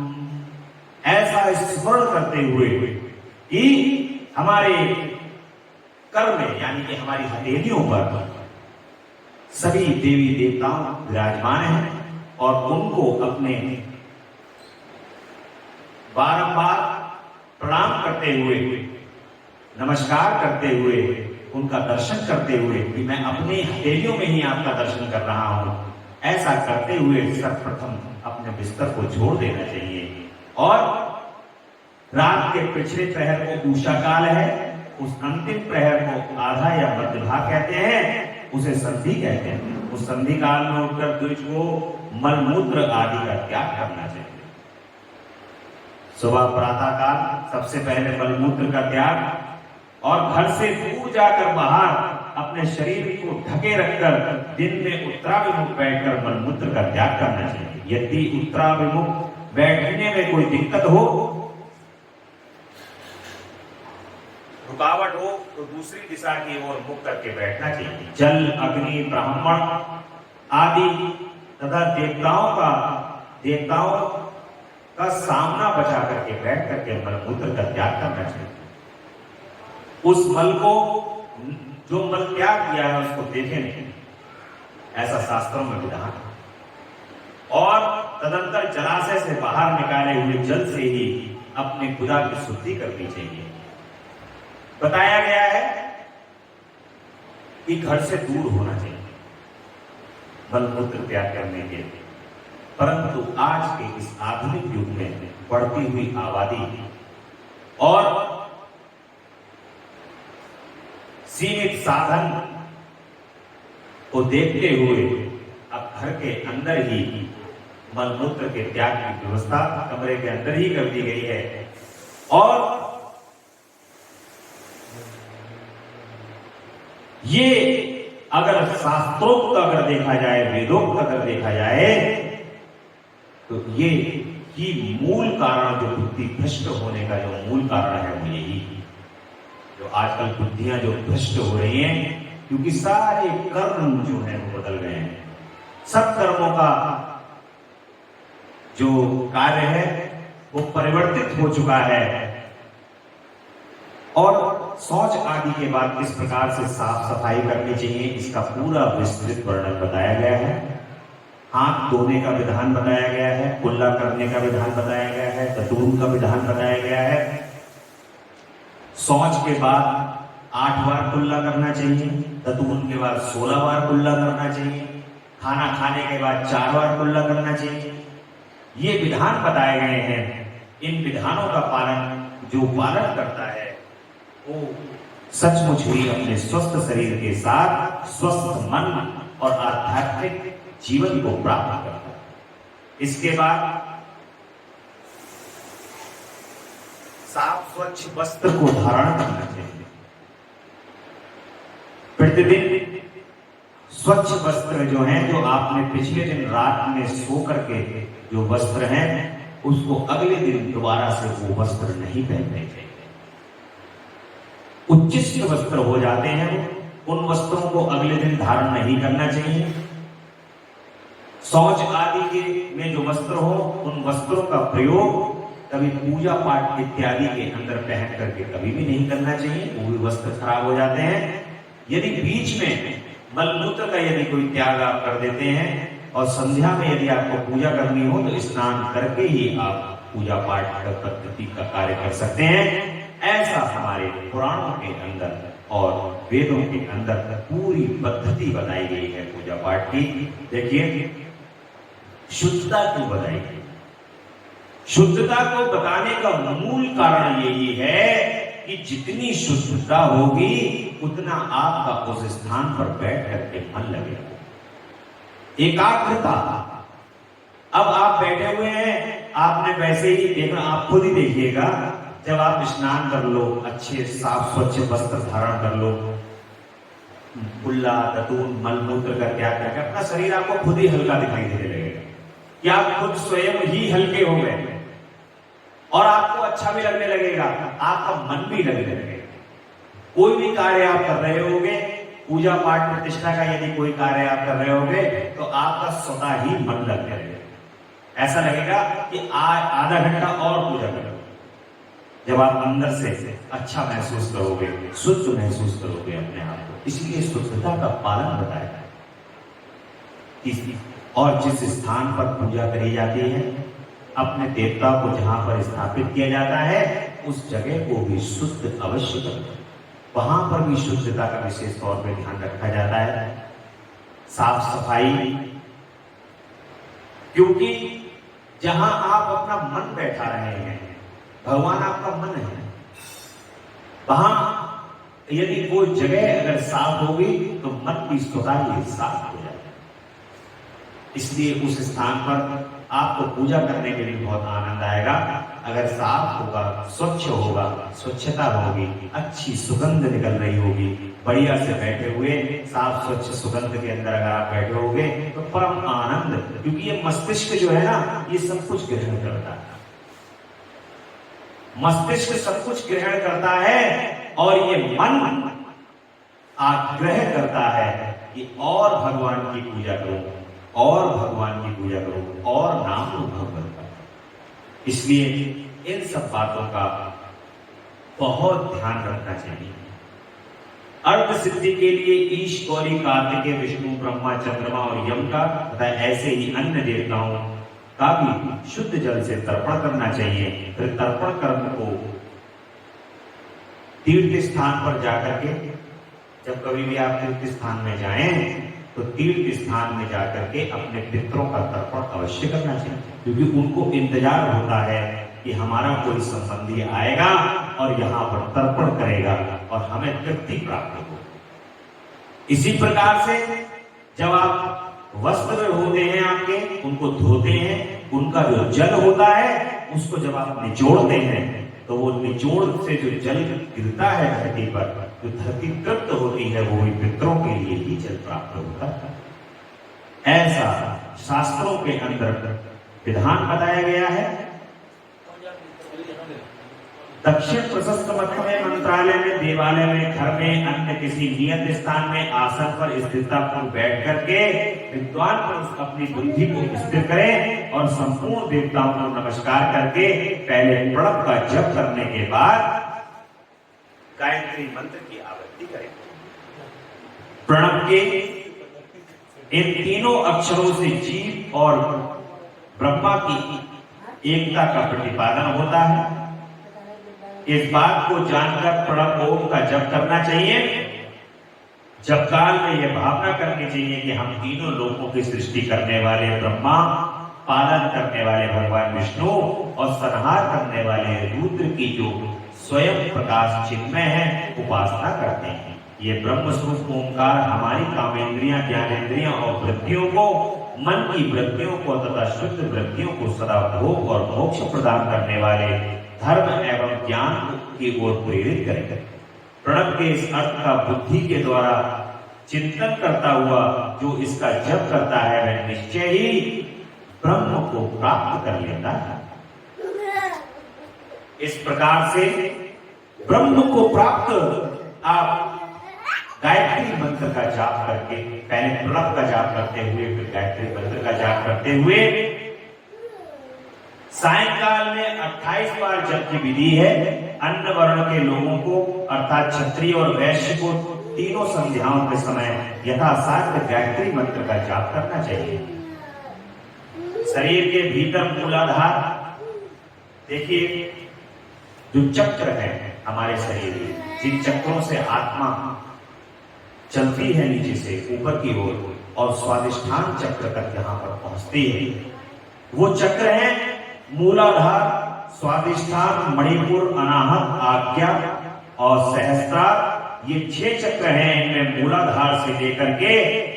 ऐसा स्मरण करते हुए कि हमारे कर में, यानी कि हमारी हथेलियों पर सभी देवी देवताओं विराजमान हैं, और उनको अपने बारंबार प्रणाम करते हुए, नमस्कार करते हुए, उनका दर्शन करते हुए कि मैं अपनी हथेलियों में ही आपका दर्शन कर रहा हूं, ऐसा करते हुए सर्वप्रथम अपने बिस्तर को छोड़ देना चाहिए। और रात के पिछले प्रहर को उषा काल है, उस अंतिम प्रहर को आधा या मध्य भाग कहते हैं, उसे संधि कहते हैं। उस संधि काल में उठकर द्विज को मलमूत्र आदि का त्याग करना चाहिए। सुबह प्रातः काल सबसे पहले मलमूत्र का त्याग, और घर से दूर जाकर बाहर अपने शरीर को ढके रखकर दिन में उत्तराभिमुख बैठकर मलमूत्र का त्याग करना चाहिए। यदि उत्तराभिमुख बैठने में कोई दिक्कत हो, रुकावट हो, तो दूसरी दिशा की ओर मुख करके बैठना चाहिए। जल, अग्नि, ब्राह्मण आदि तथा देवताओं का सामना बचा करके बैठ करके मलमूत्र का त्याग करना चाहिए। उस मल को, जो मल त्याग किया है, उसको देखे नहीं, ऐसा शास्त्रों में विधान है। और तदंतर जलाशय से बाहर निकाले हुए जल से ही अपने गुदा की शुद्धि करनी चाहिए। बताया गया है कि घर से दूर होना चाहिए मलमूत्र त्याग करने के लिए, परंतु आज के इस आधुनिक युग में बढ़ती हुई आबादी और सीमित साधन को देखते हुए अब घर के अंदर ही मलमूत्र के त्याग की व्यवस्था कमरे के अंदर ही कर दी गई है। और ये अगर शास्त्रोक्त अगर देखा जाए, वेदोक्त अगर देखा जाए, तो ये ही मूल कारण, जो बुद्धि भ्रष्ट होने का जो मूल कारण है वो यही, जो आजकल बुद्धियां जो भ्रष्ट हो रही हैं, क्योंकि सारे कर्म जो है वो बदल गए हैं। सब कर्मों का जो कार्य है वो परिवर्तित हो चुका है। और शौच आदि के बाद किस प्रकार से साफ सफाई करनी चाहिए, इसका पूरा विस्तृत वर्णन बताया गया है। हाथ धोने का विधान बताया गया है, कुल्ला करने का विधान बताया गया है, दतून का विधान बताया गया है। शौच के बाद 8 बार कुल्ला करना चाहिए, दतून के बाद 16 बार कुल्ला करना चाहिए, खाना खाने के बाद 4 बार कुल्ला करना चाहिए। ये विधान बताए गए हैं। इन विधानों का पालन जो पालन करता है वो सचमुच ही अपने स्वस्थ शरीर के साथ स्वस्थ मन और आध्यात्मिक जीवन को प्राप्त करता है। इसके बाद साफ स्वच्छ वस्त्र को धारण करना चाहिए। प्रतिदिन स्वच्छ वस्त्र जो है, जो आपने पिछले दिन रात में सो करके जो वस्त्र हैं, उसको अगले दिन दोबारा से वो वस्त्र नहीं पहनने चाहिए। उच्चिष्ट वस्त्र हो जाते हैं, उन वस्त्रों को अगले दिन धारण नहीं करना चाहिए। शौच आदि के में जो वस्त्र हो, उन वस्त्रों का प्रयोग कभी पूजा पाठ इत्यादि के अंदर पहन करके कभी भी नहीं करना चाहिए, वो भी वस्त्र खराब हो जाते हैं। यदि बीच में मलमूत्र का यदि कोई त्याग आप कर देते हैं और संध्या में यदि आपको पूजा करनी हो तो स्नान करके ही आप पूजा पाठ का पद्धति का कार्य कर सकते हैं। ऐसा हमारे पुराणों के अंदर और वेदों के अंदर पूरी पद्धति बताई गई है पूजा पाठ की। देखिए, शुद्धता क्यों बताई गई? शुद्धता को बताने का मूल कारण यही है कि जितनी शुद्धता होगी उतना आपका उस स्थान पर बैठ करके मन लगेगा, एकाग्रता। अब आप बैठे हुए हैं, आपने वैसे ही देखना, आप खुद ही देखिएगा, जब आप स्नान कर लो, अच्छे साफ स्वच्छ वस्त्र धारण कर लो, कुल्ला दतून मलमूत्र का त्याग करके अपना शरीर आपको खुद ही हल्का दिखाई देने लगेगा कि आप खुद स्वयं ही हल्के हो गए और आपको अच्छा भी लगने लगेगा, आपका मन भी लगने लगेगा। कोई भी कार्य आप कर रहे होगे, पूजा पाठ प्रतिष्ठा का यदि कोई कार्य आप कर रहे होगे, तो आपका स्वतः ही मन लगने लगेगा। ऐसा लगेगा कि आधा घंटा और पूजा करो। जब आप अंदर से अच्छा महसूस करोगे, शुद्ध महसूस करोगे अपने आप को। इसलिए शुद्धता का पालन बताया है। और जिस स्थान पर पूजा करी जाती है, अपने देवता को जहां पर स्थापित किया जाता है, उस जगह को भी शुद्ध अवश्य करो। वहां पर भी शुद्धता का विशेष तौर पर ध्यान रखा जाता है, साफ सफाई। क्योंकि जहां आप अपना मन बैठा रहे हैं, भगवान आपका मन है, वहां यदि वो जगह अगर साफ होगी तो मन की स्वतः ही साफ हो जाएगा। इसलिए उस स्थान पर आपको पूजा करने के लिए बहुत आनंद आएगा। अगर साफ होगा, स्वच्छ होगा, स्वच्छता होगी, अच्छी सुगंध निकल रही होगी, बढ़िया से बैठे हुए साफ स्वच्छ सुगंध के अंदर अगर आप बैठे होगे तो परम आनंद। क्योंकि ये मस्तिष्क जो है ना, ये सब कुछ ग्रहण करता है। मस्तिष्क सब कुछ ग्रहण करता है और ये मन आग्रह करता है कि और भगवान की पूजा करो, और भगवान की पूजा करो, और नाम लो भगवान का। इसलिए इन सब बातों का बहुत ध्यान रखना चाहिए। अर्थ सिद्धि के लिए ईश, गौरी, कार्तिकेय, विष्णु, ब्रह्मा, चंद्रमा और यम का तथा ऐसे ही अन्य देवताओं का भी शुद्ध जल से तर्पण करना चाहिए। फिर तर्पण कर्म को तीर्थ स्थान पर जाकर के, जब कभी भी आप तीर्थ स्थान में जाएं तो तीर्थ स्थान में जाकर के अपने पितरों का तर्पण अवश्य करना चाहिए। क्योंकि उनको इंतजार होता है कि हमारा कोई संबंधी आएगा और यहाँ पर तर्पण करेगा और हमें तृप्ति प्राप्त हो। इसी प्रकार से जब आप वस्त्र होते हैं आपके, उनको धोते हैं, उनका जो जल होता है उसको जब आप निचोड़ते हैं तो वो निचोड़ से जो जल गिरता है धरती पर, जो धरती तृप्त होती है वो भी पितरों के लिए ही जल प्राप्त होता है। ऐसा शास्त्रों के अंदर विधान बताया गया है। दक्षिण प्रशस्त मठ में, मंत्रालय में, देवालय में, घर में, अन्य किसी नियत स्थान में आसन पर स्थिरतापूर्वक बैठ करके विद्वान पुरुष अपनी बुद्धि को स्थिर करें और संपूर्ण देवताओं को नमस्कार करके पहले प्रणव का जप करने के बाद गायत्री मंत्र की आवृत्ति करें। प्रणव के इन तीनों अक्षरों से जीव और ब्रह्मा की एकता का प्रतिपादन होता है। इस बात को जानकर प्रणव ओम का जप करना चाहिए। जप काल में यह भावना करनी चाहिए कि हम तीनों लोगों की सृष्टि करने वाले ब्रह्मा, पालन करने वाले भगवान विष्णु और संहार करने वाले रुद्र की जो स्वयं प्रकाश चिन्मय है उपासना करते हैं। ये ब्रह्म स्वरूप ओंकार हमारी कामेंद्रियां, ज्ञानेंद्रियां और वृत्तियों को, मन की वृत्तियों को तथा शुद्ध वृत्तियों को सदा भोग और मोक्ष प्रदान करने वाले धर्म एवं ज्ञान की ओर प्रेरित करेंगे। प्रणव के इस अर्थ का बुद्धि के द्वारा चिंतन करता हुआ जो इसका जप करता है वह निश्चय ही ब्रह्म को प्राप्त कर लेता है। इस प्रकार से ब्रह्म को प्राप्त आप गायत्री मंत्र का जाप करके, पहले प्रणव का जाप करते हुए फिर गायत्री मंत्र का जाप करते हुए सायंकाल में 28 बार जप की विधि है। अन्य वर्ण के लोगों को अर्थात क्षत्रिय और वैश्य को तीनों संध्याओं के समय यथासाध्य गायत्री मंत्र का जाप करना चाहिए। शरीर के भीतर मूलाधार देखिए, जो चक्र है हमारे शरीर में, जिन चक्रों से आत्मा चलती है नीचे से ऊपर की ओर और स्वादिष्ठान चक्र तक यहां पर पहुंचती है, वो चक्र है मूलाधार, स्वादिष्ठान, मणिपुर, अनाहत, आज्ञा और सहस्त्रार। ये 6 चक्र हैं। इनमें मूलाधार से लेकर के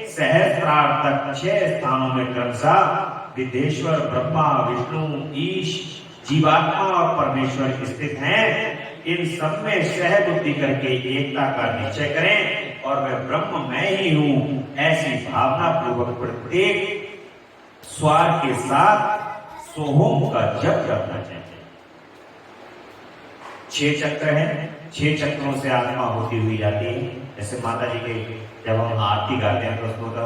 सहस्त्रार तक 6 स्थानों में क्रमशः विदेश्वर, ब्रह्मा, विष्णु, ईश, जीवात्मा और परमेश्वर स्थित हैं। इन सब में सहबुद्धि करके एकता का निश्चय करें और मैं ब्रह्म मैं ही हूं, ऐसी भावना पूर्वक प्रत्येक स्वर के साथ सोहोम का जप करना चाहिए। 6 चक्र हैं, 6 चक्रों से आत्मा होती हुई जाती है। जैसे माता जी के जब हम आरती गाते हैं तो उसको होता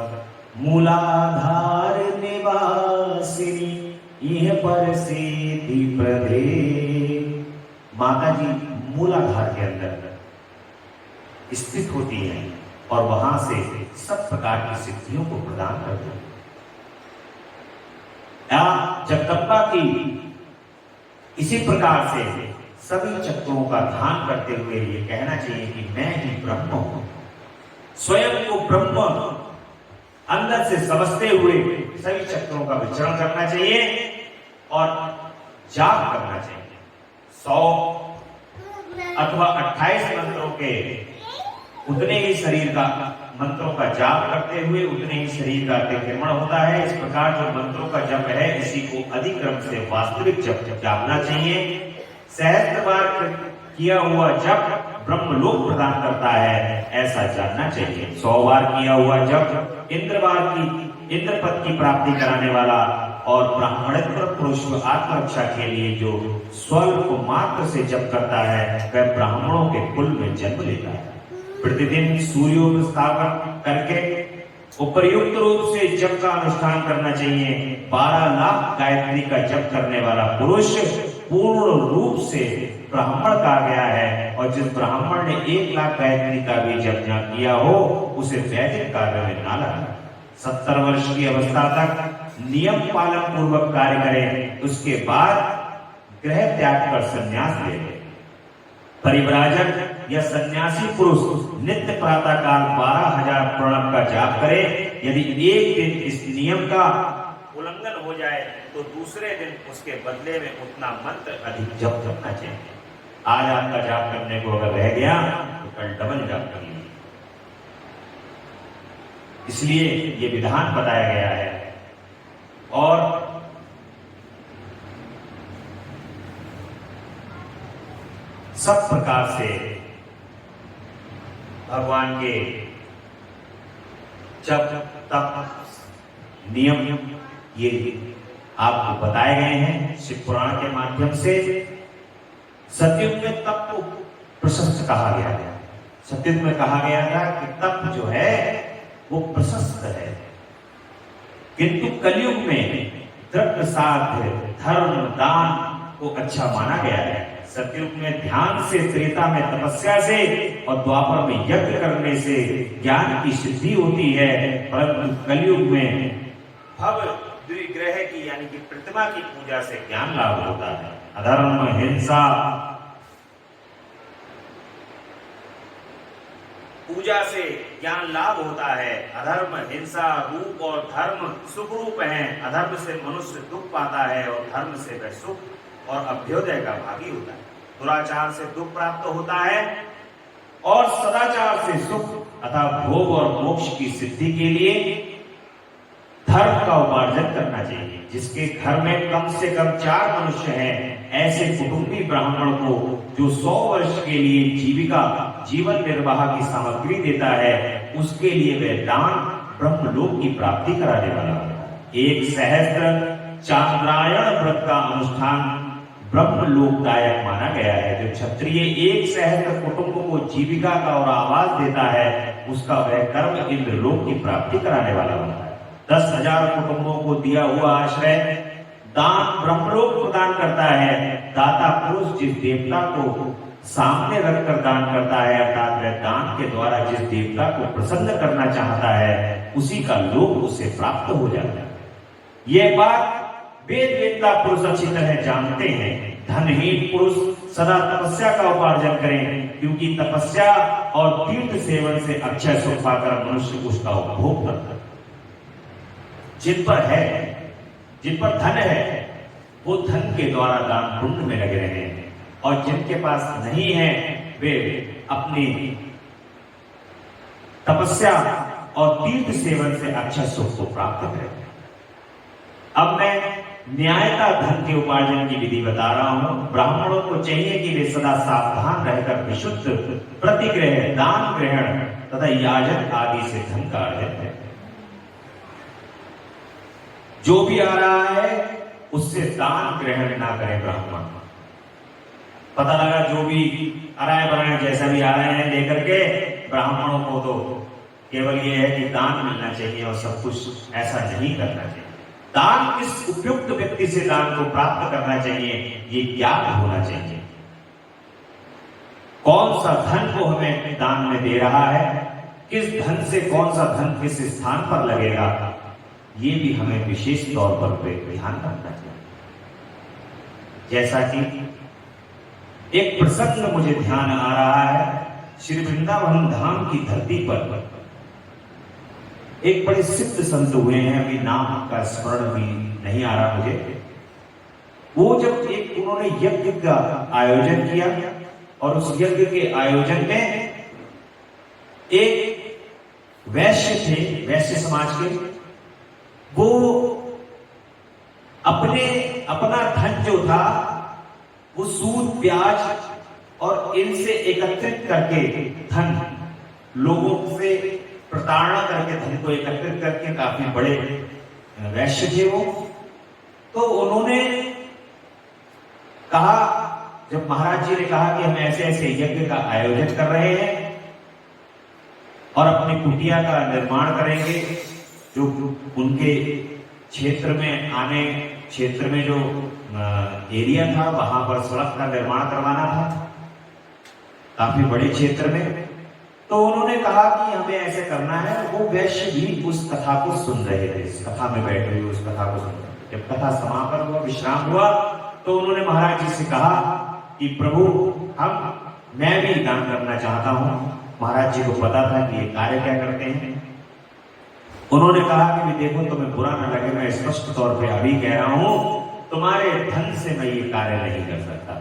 मूलाधार निवासिनी यह पर सिद्धि प्रदे। माता जी मूलाधार के अंदर स्थित होती है और वहां से सब प्रकार की सिद्धियों को प्रदान करती है। जगदम्बा की इसी प्रकार से सभी चक्रों का ध्यान करते हुए ये कहना चाहिए कि मैं ही ब्रह्म हूं। स्वयं को ब्रह्म अंदर से समझते हुए सभी चक्रों का विचरण करना चाहिए और जाप करना चाहिए। 100 अथवा 28 मंत्रों के उतने ही शरीर का मंत्रों का जाप करते हुए उतने ही शरीर का अतिक्रमण होता है। इस प्रकार जो मंत्रों का जप है इसी को अधिक्रम से वास्तविक जप जापना चाहिए। सहस्त्र बार किया हुआ जप ब्रह्मलोक प्रदान करता है, ऐसा जानना चाहिए। 100 बार किया हुआ जप इंद्र पद की प्राप्ति कराने वाला और ब्राह्मणत्व पुरुष आत्मरक्षा के लिए जो स्वल्प मात्र से जप करता है वह ब्राह्मणों के कुल में जन्म लेता है। प्रतिदिन सूर्योपस्थापन करके उपर्युक्त रूप से जप का अनुष्ठान करना चाहिए। 12 लाख गायत्री का जप करने वाला पुरुष पूर्ण रूप से ब्राह्मण कहा गया है और जिस ब्राह्मण ने 1 लाख गायत्री का भी जप न किया हो उसे वैदिक कार्य में ना लगा। 70 वर्ष की अवस्था तक नियम पालन पूर्वक कार्य करें, उसके बाद ग्रह त्याग कर संन्यास ले ले। परिव्राजक या सन्यासी पुरुष नित्य प्रातः काल 12,000 प्रणव का जाप करे। यदि एक दिन इस नियम का उल्लंघन हो जाए तो दूसरे दिन उसके बदले में उतना मंत्र अधिक जप करना चाहिए। आज आपका जाप करने को अगर रह गया तो कल डबल जाप करिए। इसलिए ये विधान बताया गया है। और सब प्रकार से भगवान के जप तप नियम ये आपको बताए गए हैं शिव पुराण के माध्यम से। सतयुग में तप को प्रशस्त कहा गया है। सतयुग में कहा गया था कि तप जो है वो प्रशस्त है, किंतु कलयुग में द्रव्य साध्य धर्म दान को अच्छा माना गया है। सतयुग में ध्यान से, त्रेता में तपस्या से और द्वापर में यज्ञ करने से ज्ञान की सिद्धि होती है, परंतु कलयुग में भव द्विग्रह की यानी कि प्रतिमा की पूजा से ज्ञान लाभ होता है। अधर्म हिंसा पूजा से ज्ञान लाभ होता है। अधर्म हिंसा रूप और धर्म सुख रूप है। अधर्म से मनुष्य दुख पाता है और धर्म से वह सुख और अभ्युदय का भागी होता है। दुराचार से दुख प्राप्त होता है और सदाचार से सुख अथवा भोग और मोक्ष की सिद्धि के लिए धर्म का उपार्जन करना चाहिए। जिसके घर में कम से कम 4 मनुष्य हैं, ऐसे कुटुंबी ब्राह्मण को जो 100 वर्ष के लिए जीवन निर्वाह की सामग्री देता है, उसके लिए वह दान ब्रह्मलोक की प्राप्ति कराने वाला है। 1 सहस्त्र चांद्रायण व्रत का अनुष्ठान ब्रह्मलोकदायक माना गया है। जो क्षत्रिय 1 सहस्त्र कुटुंब को जीविका का और आवास देता है, उसका वह कर्म इंद्रलोक की प्राप्ति कराने वाला होता है। 10,000 कुटुंबों को दिया हुआ आश्रय दान ब्रह्मलोक प्रदान करता है। दाता पुरुष जिस देवता को सामने रखकर दान करता है, अर्थात वह दान के द्वारा जिस देवता को प्रसन्न करना चाहता है, उसी का लोक उसे प्राप्त हो जाता है। यह बात वेद वेदता पुरुष अच्छी तरह जानते हैं। धनहीन पुरुष सदा तपस्या का उपार्जन करें, क्योंकि तपस्या और तीर्थ सेवन से अक्षय सुख पाकर मनुष्य उसका उपभोग करता है। जिन पर धन है, वो धन के द्वारा दान पुण्य में लगे रहे हैं, और जिनके पास नहीं है, वे अपनी तपस्या और तीर्थ सेवन से अक्षय सुख को प्राप्त करें। अब मैं न्यायता धन के उपार्जन की विधि बता रहा हूं। ब्राह्मणों को चाहिए कि वे सदा सावधान रहकर विशुद्ध प्रतिग्रह, दान ग्रहण तथा याजन आदि से धन का अर्जन करें। जो भी आ रहा है उससे दान ग्रहण ना करें ब्राह्मण। पता लगा जो भी अराय बनाए जैसा भी आ रहे हैं लेकर के, ब्राह्मणों को तो केवल ये है कि दान मिलना चाहिए और सब कुछ, ऐसा नहीं करना चाहिए। दान किस उपयुक्त व्यक्ति से दान को प्राप्त करना चाहिए, ये ज्ञान होना चाहिए। कौन सा धन को हमें दान में दे रहा है, किस धन से कौन सा धन किस स्थान पर लगेगा, ये भी हमें विशेष तौर पर ध्यान रखना चाहिए। जैसा कि एक प्रसंग मुझे ध्यान आ रहा है, श्री वृंदावन धाम की धरती पर एक बड़े सिद्ध संत हुए हैं, अभी नाम का स्मरण भी नहीं आ रहा मुझे। वो जब उन्होंने यज्ञ का आयोजन किया, और उस यज्ञ के आयोजन में एक वैश्य थे, वैश्य समाज के, वो अपना धन जो था वो सूद ब्याज और इनसे एकत्रित करके धन, लोगों से प्रताड़ना करके धन को एकत्रित करके, काफी बड़े वैश्य थे वो। तो उन्होंने कहा, जब महाराज जी ने कहा कि हम ऐसे ऐसे यज्ञ का आयोजन कर रहे हैं और अपनी कुटिया का निर्माण करेंगे, जो उनके क्षेत्र में जो एरिया था वहां पर सड़क का निर्माण करवाना था, काफी बड़े क्षेत्र में। तो उन्होंने कहा कि हमें ऐसे करना है। वो वैश्य भी उस कथा को सुन रहे थे, इस कथा में बैठे हुए उस कथा को सुन रहे थे। जब कथा समापन हुआ, विश्राम हुआ, तो उन्होंने महाराज जी से कहा कि प्रभु, मैं भी दान करना चाहता हूं। महाराज जी को पता था कि ये कार्य क्या करते हैं। उन्होंने कहा कि देखो, तुम्हें बुरा न लगे, मैं स्पष्ट तौर पे अभी कह रहा हूं, तुम्हारे धन से मैं ये कार्य नहीं कर सकता।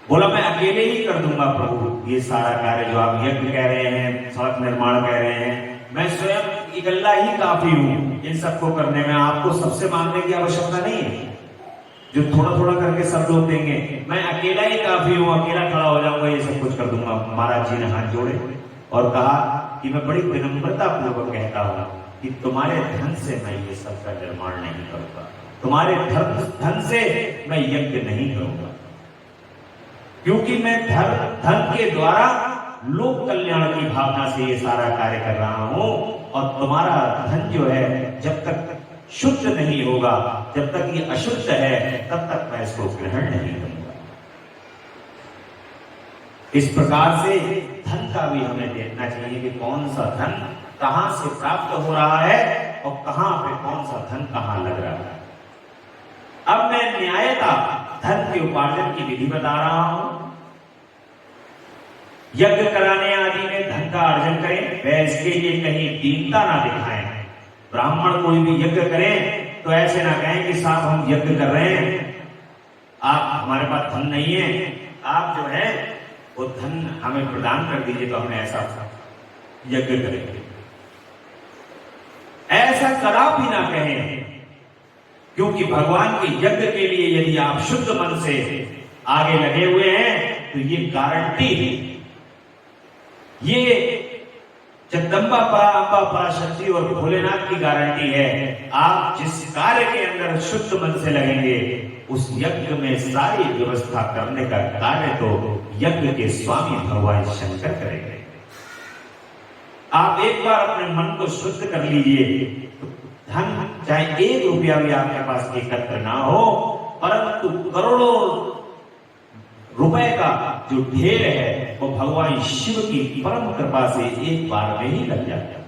बोला, मैं अकेले ही कर दूंगा प्रभु ये सारा कार्य, जो आप यज्ञ कह रहे हैं, सड़क निर्माण कह रहे हैं, मैं स्वयं इकल्ला ही काफी हूं इन सबको करने में। आपको सबसे मांगने की आवश्यकता नहीं है, जो थोड़ा थोड़ा करके सब लोग देंगे, मैं अकेला ही काफी हूं, अकेला खड़ा हो जाऊंगा, ये सब कुछ कर दूंगा। महाराज जी ने हाथ जोड़े और कहा कि मैं बड़ी विनम्रता पूर्वक कहता हूं कि तुम्हारे धन से मैं ये सब का निर्माण नहीं करूंगा, तुम्हारे धन से मैं यज्ञ नहीं करूंगा, क्योंकि मैं धन के द्वारा लोक कल्याण की भावना से ये सारा कार्य कर रहा हूं, और तुम्हारा धन जो है जब तक शुद्ध नहीं होगा, जब तक ये अशुद्ध है, तब तक मैं इसको ग्रहण नहीं करूंगा। इस प्रकार से धन का भी हमें देखना चाहिए कि कौन सा धन कहां से प्राप्त हो रहा है और कहां पे कौन सा धन कहां लग रहा है। अब मैं न्यायता धन के उपार्जन की विधि बता रहा हूं। यज्ञ कराने आदि में धन का अर्जन करें, वह इसके लिए कहीं दीनता ना दिखाएं। ब्राह्मण कोई भी यज्ञ करें तो ऐसे ना कहें कि साहब हम यज्ञ कर रहे हैं, आप हमारे पास धन नहीं है, आप जो है वो धन हमें प्रदान कर दीजिए तो हम ऐसा यज्ञ करेंगे। ऐसा कदापि ना कहें, क्योंकि भगवान के यज्ञ के लिए यदि आप शुद्ध मन से आगे लगे हुए हैं तो ये गारंटी है, ये जगदम्बा पराअंबा पराशक्ति और भोलेनाथ की गारंटी है। आप जिस कार्य के अंदर शुद्ध मन से लगेंगे, उस यज्ञ में सारी व्यवस्था करने का कार्य तो यज्ञ के स्वामी भगवान शंकर करेंगे। आप एक बार अपने मन को शुद्ध कर लीजिए, तो धन चाहे 1 रुपया भी आपके पास एकत्र ना हो, परंतु करोड़ों रुपए का जो ढेर है वो भगवान शिव की परम कृपा से एक बार में ही लग जाता है।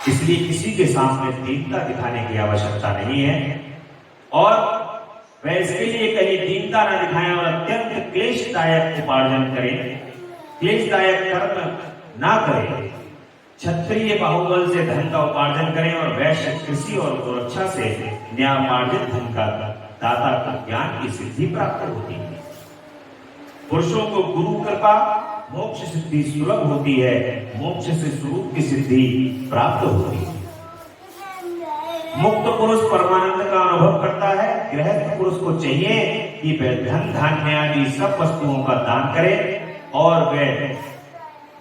इसलिए किसी के सामने दीनता दिखाने की आवश्यकता नहीं है, और वह इसके लिए कहीं दीनता न दिखाएं और अत्यंत क्लेशदायक उपार्जन करें, क्लेशदायक कर्म ना करें। क्षत्रिय बाहुबल से धन का उपार्जन करें और वैश्य कृषि और सुरक्षा से न्यायोपार्जित धन का दाता को ज्ञान की सिद्धि प्राप्त होती है। पुरुषों को गुरु कृपा मोक्ष सिद्धि सुलभ होती है, मोक्ष से स्वरूप की सिद्धि प्राप्त होती है। मुक्त पुरुष परमानंद का अनुभव करता है। गृहस्थ पुरुष को चाहिए कि वह धन धान्य आदि सब वस्तुओं का दान करे, और वह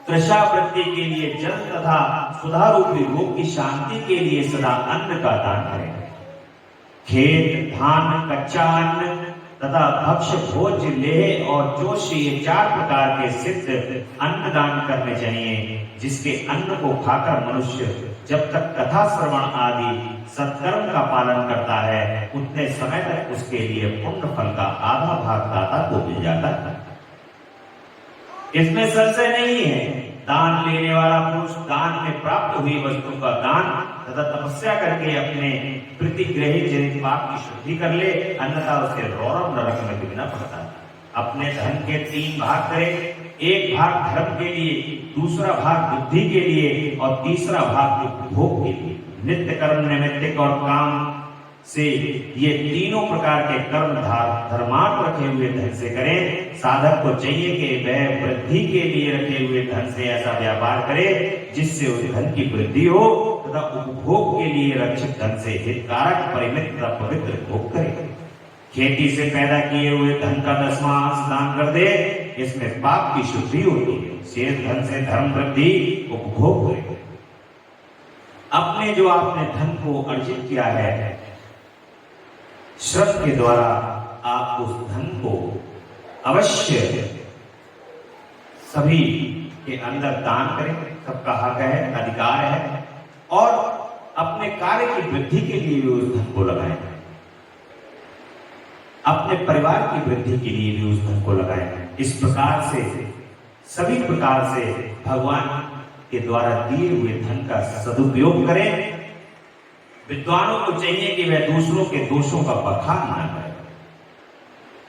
तृषा वृद्धि के लिए जल तथा सुधा रूपी रोग की शांति के लिए सदा अन्न का दान करे। खेत, धान, कच्चा अन्न तथा भक्ष्य, भोज, लेह और जोशी, ये 4 प्रकार के सिद्ध अन्न दान करने चाहिए, जिसके अन्न को खाकर मनुष्य जब तक कथा श्रवण आदि सत्कर्म का पालन करता है, उतने समय तक उसके लिए पुण्य फल का आधा भाग दाता को मिल जाता है। इसमें संशय नहीं है। दान लेने वाला पुरुष दान में प्राप्त हुई वस्तु का दान तथा तपस्या करके अपने प्रतिग्रहित जनित पाप की शुद्धि कर ले, अन्यथा उसे रौरव नरक में गिरना पड़ता है। अपने धन के 3 भाग करे, 1 भाग धर्म के लिए, दूसरा भाग बुद्धि के लिए और तीसरा भाग उपभोग के लिए। नित्य कर्म, नैमित्तिक और काम से ये तीनों प्रकार के कर्म धर्मार्थ रखे हुए धन से करें। साधक को चाहिए कि वह वृद्धि के लिए रखे हुए धन से ऐसा व्यापार करे जिससे उस धन की वृद्धि हो, तथा उपभोग के लिए रक्षित धन से हितकारक परिमित तथा पवित्र भोग करे। खेती से पैदा किए हुए धन का 10वां अंश दान कर दे, इसमें पाप की शुद्धि होती है। शेष धन से धर्म वृद्धि उपभोग करे। अपने जो आपने धन को अर्जित किया है, श्रम के द्वारा आप उस धन को अवश्य सभी के अंदर दान करें। सबका हक है, अधिकार है, और अपने कार्य की वृद्धि के लिए भी उस धन को लगाएं। अपने परिवार की वृद्धि के लिए भी उस धन को लगाएं। इस प्रकार से सभी प्रकार से भगवान के द्वारा दिए हुए धन का सदुपयोग करें। विद्वानों को चाहिए कि वह दूसरों के दोषों का बखान न करें।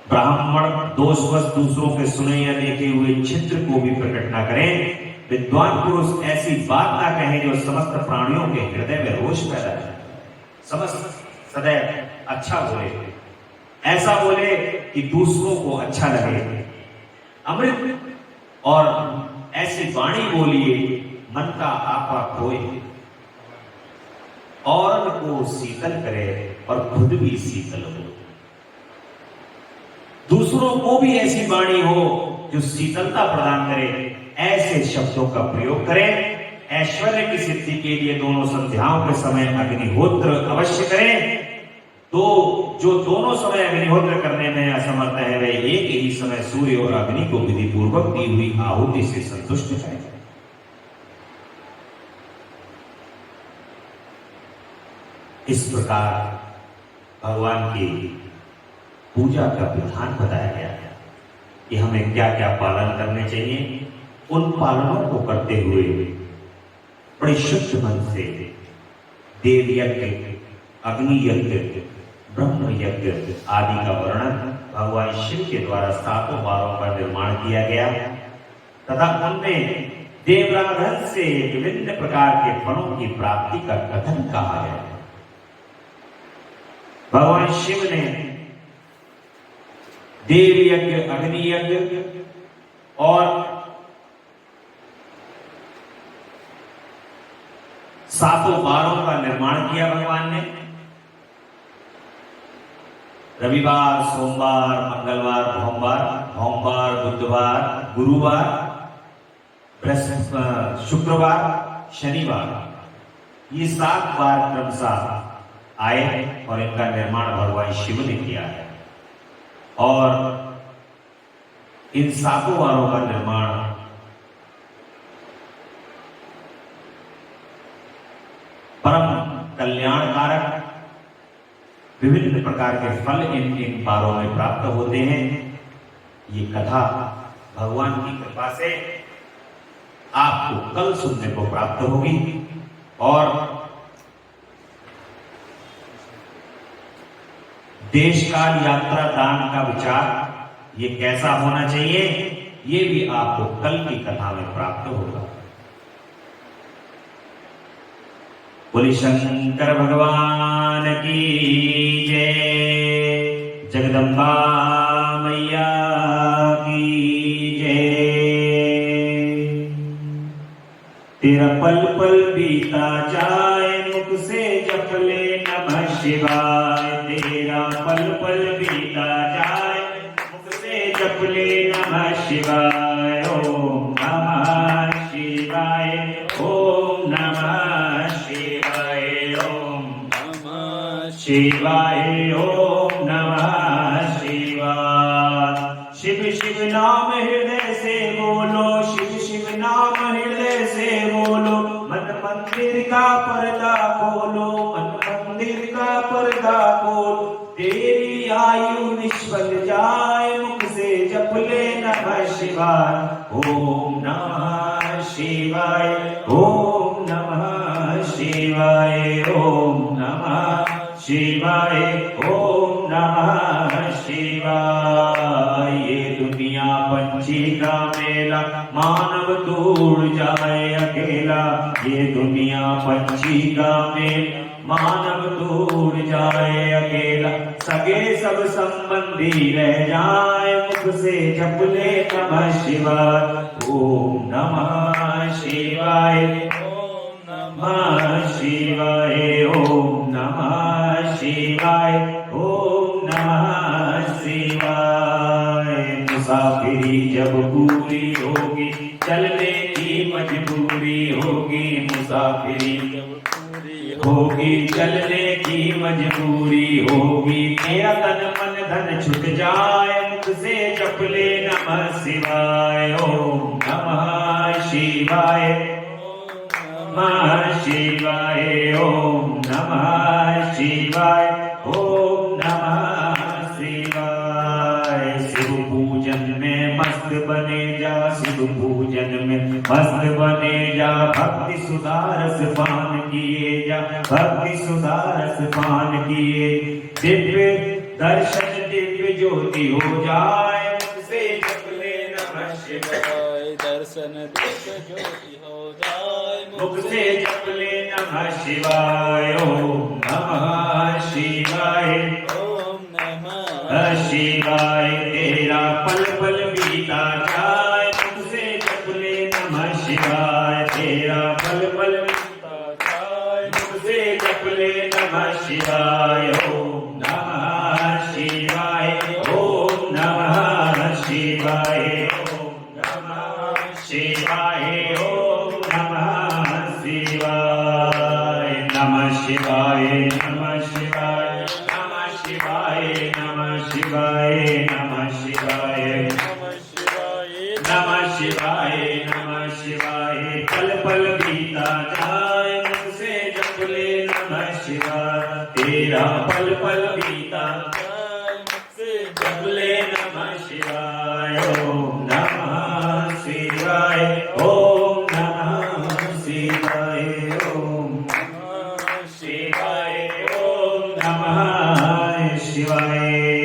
ब्राह्मण दोषवश दूसरों के सुने या देखे हुए छिद्र को भी प्रकट न करें। विद्वान पुरुष ऐसी बात ना कहे जो समस्त प्राणियों के हृदय में रोष पैदा करे। समस्त सदैव अच्छा बोले, ऐसा बोले कि दूसरों को अच्छा लगे। अमृत और ऐसी वाणी बोलिए मन का आपा खोए, और को शीतल करे और खुद भी शीतल हो। दूसरों को भी ऐसी वाणी हो जो शीतलता प्रदान करे। ऐसे शब्दों का प्रयोग करें। ऐश्वर्य की सिद्धि के लिए दोनों संध्याओं के समय अग्निहोत्र अवश्य करें। तो जो दोनों समय अग्निहोत्र करने में असमर्थ है वे एक ही समय सूर्य और अग्नि को विधि पूर्वक दी हुई आहुति से संतुष्ट करें। इस प्रकार भगवान की पूजा का विधान बताया गया है कि हमें क्या क्या पालन करने चाहिए। उन पालनों को करते हुए बड़े शुद्ध मन से देव यज्ञ, अग्नि यज्ञ, ब्रह्म यज्ञ आदि का वर्णन भगवान शिव के द्वारा 7 बारों का निर्माण किया गया तथा उनमें देवराधन से विभिन्न प्रकार के फलों की प्राप्ति का कथन कहा गया। भगवान शिव ने देव यज्ञ, अग्नि यज्ञ और 7 बारों का निर्माण किया। भगवान ने रविवार, सोमवार, मंगलवार, भौमवार, बुधवार, गुरुवार, शुक्रवार, शनिवार, ये 7 बार क्रमशः आए और इनका निर्माण भगवान शिव ने किया है। और इन 7 बारों का निर्माण परम कल्याणकारक विभिन्न प्रकार के फल इन बारों में प्राप्त होते हैं। ये कथा भगवान की कृपा से आपको कल सुनने को प्राप्त होगी। और देश काल यात्रा दान का विचार ये कैसा होना चाहिए, ये भी आपको कल की कथा में प्राप्त होगा। बोले शंकर भगवान की जय, जगदम्बा मैया की जय। तेरा पल पल बीता जाए मुख से जप ले नमः शिवाय। तेरा पल पल बीता जाए मुख से जप ले नमः शिवाय। ओम नमः शिवाय, ओम नमः शिवाय, ओम नमः शिवाय, ओम नमः शिवाय। शिव शिव नाम हृदय से बोलो, शिव शिव नाम हृदय से बोलो। मन मंदिर का पर्दा खोलो, मन मंदिर का पर्दा खोलो। तेरी आयु निष्फल जाए मुख से जप ले नमः शिवाय। ओम नमः शिवाय, ओम नमः शिवाय, ओम नमः शिवाय, ओम नमः शिवाय। ये दुनिया पंछी का मेला, मानव दूर जाए अकेला। ये दुनिया पंछी का मेला, मानव दूर जाए अकेला। सगे सब संबंधी रह जाए मुख से जप ले नमः शिवाय। ओम नमः शिवाय, ओम नमः शिवाय, ओम नमः शिवाय, ओम नमः शिवाय। मुसाफिरी जब पूरी होगी, चलने की मजबूरी होगी। मुसाफिरी जब पूरी होगी, चलने की मजबूरी होगी। तेरा तन मन धन छुट जाए मुख से जप ले नमः शिवाय। ओम नमः शिवाय, नमः शिवाय, ओम नमः शिवाय, ओम नमः शिवाय। शिव पूजन में मस्त बने जा, शिव पूजन में मस्त बने जा। भक्ति सुधारस पान किए जा, भक्ति सुधारस पान किए। दिव्य दर्शन दिव्य ज्योति हो जाए मुख से जप ले नमः शिवाय। दर्शन दिव्य ज्योति हो जाए मुख से जप ले नमः शिवाय। ओम नमः शिवाय, ओम नमः शिवाय। तेरा पल पल बीता जाए मुख से जप ले नमः शिवाय। तेरा पल पल बीता जाए मुख से जप ले नमः शिवाय। ओम नमः शिवाय, ओम नमः शिवाय, ओम नमः शिवाय। शिवाय नमः शिवाय नमः शिवाय नमः शिवाय पल पल बीता जाए मुझसे जप ले नमः शिवाय तेरा पल पल बीता जाय मुझसे जप ले नमः शिवाय ओम नमः शिवाय ओम नमः शिवाय ओम नमः शिवाय ओम नमः शिवाय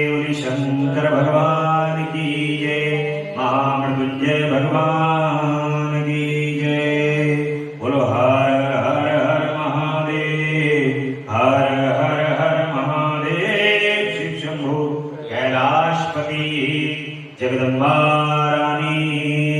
बोले शंकर भगवान की जय महामृत्युंजय भगवान की जय बोलो हर हर हर महादेव हर हर हर महादेव शिव शंभु कैलाशपति जगदम्बा रानी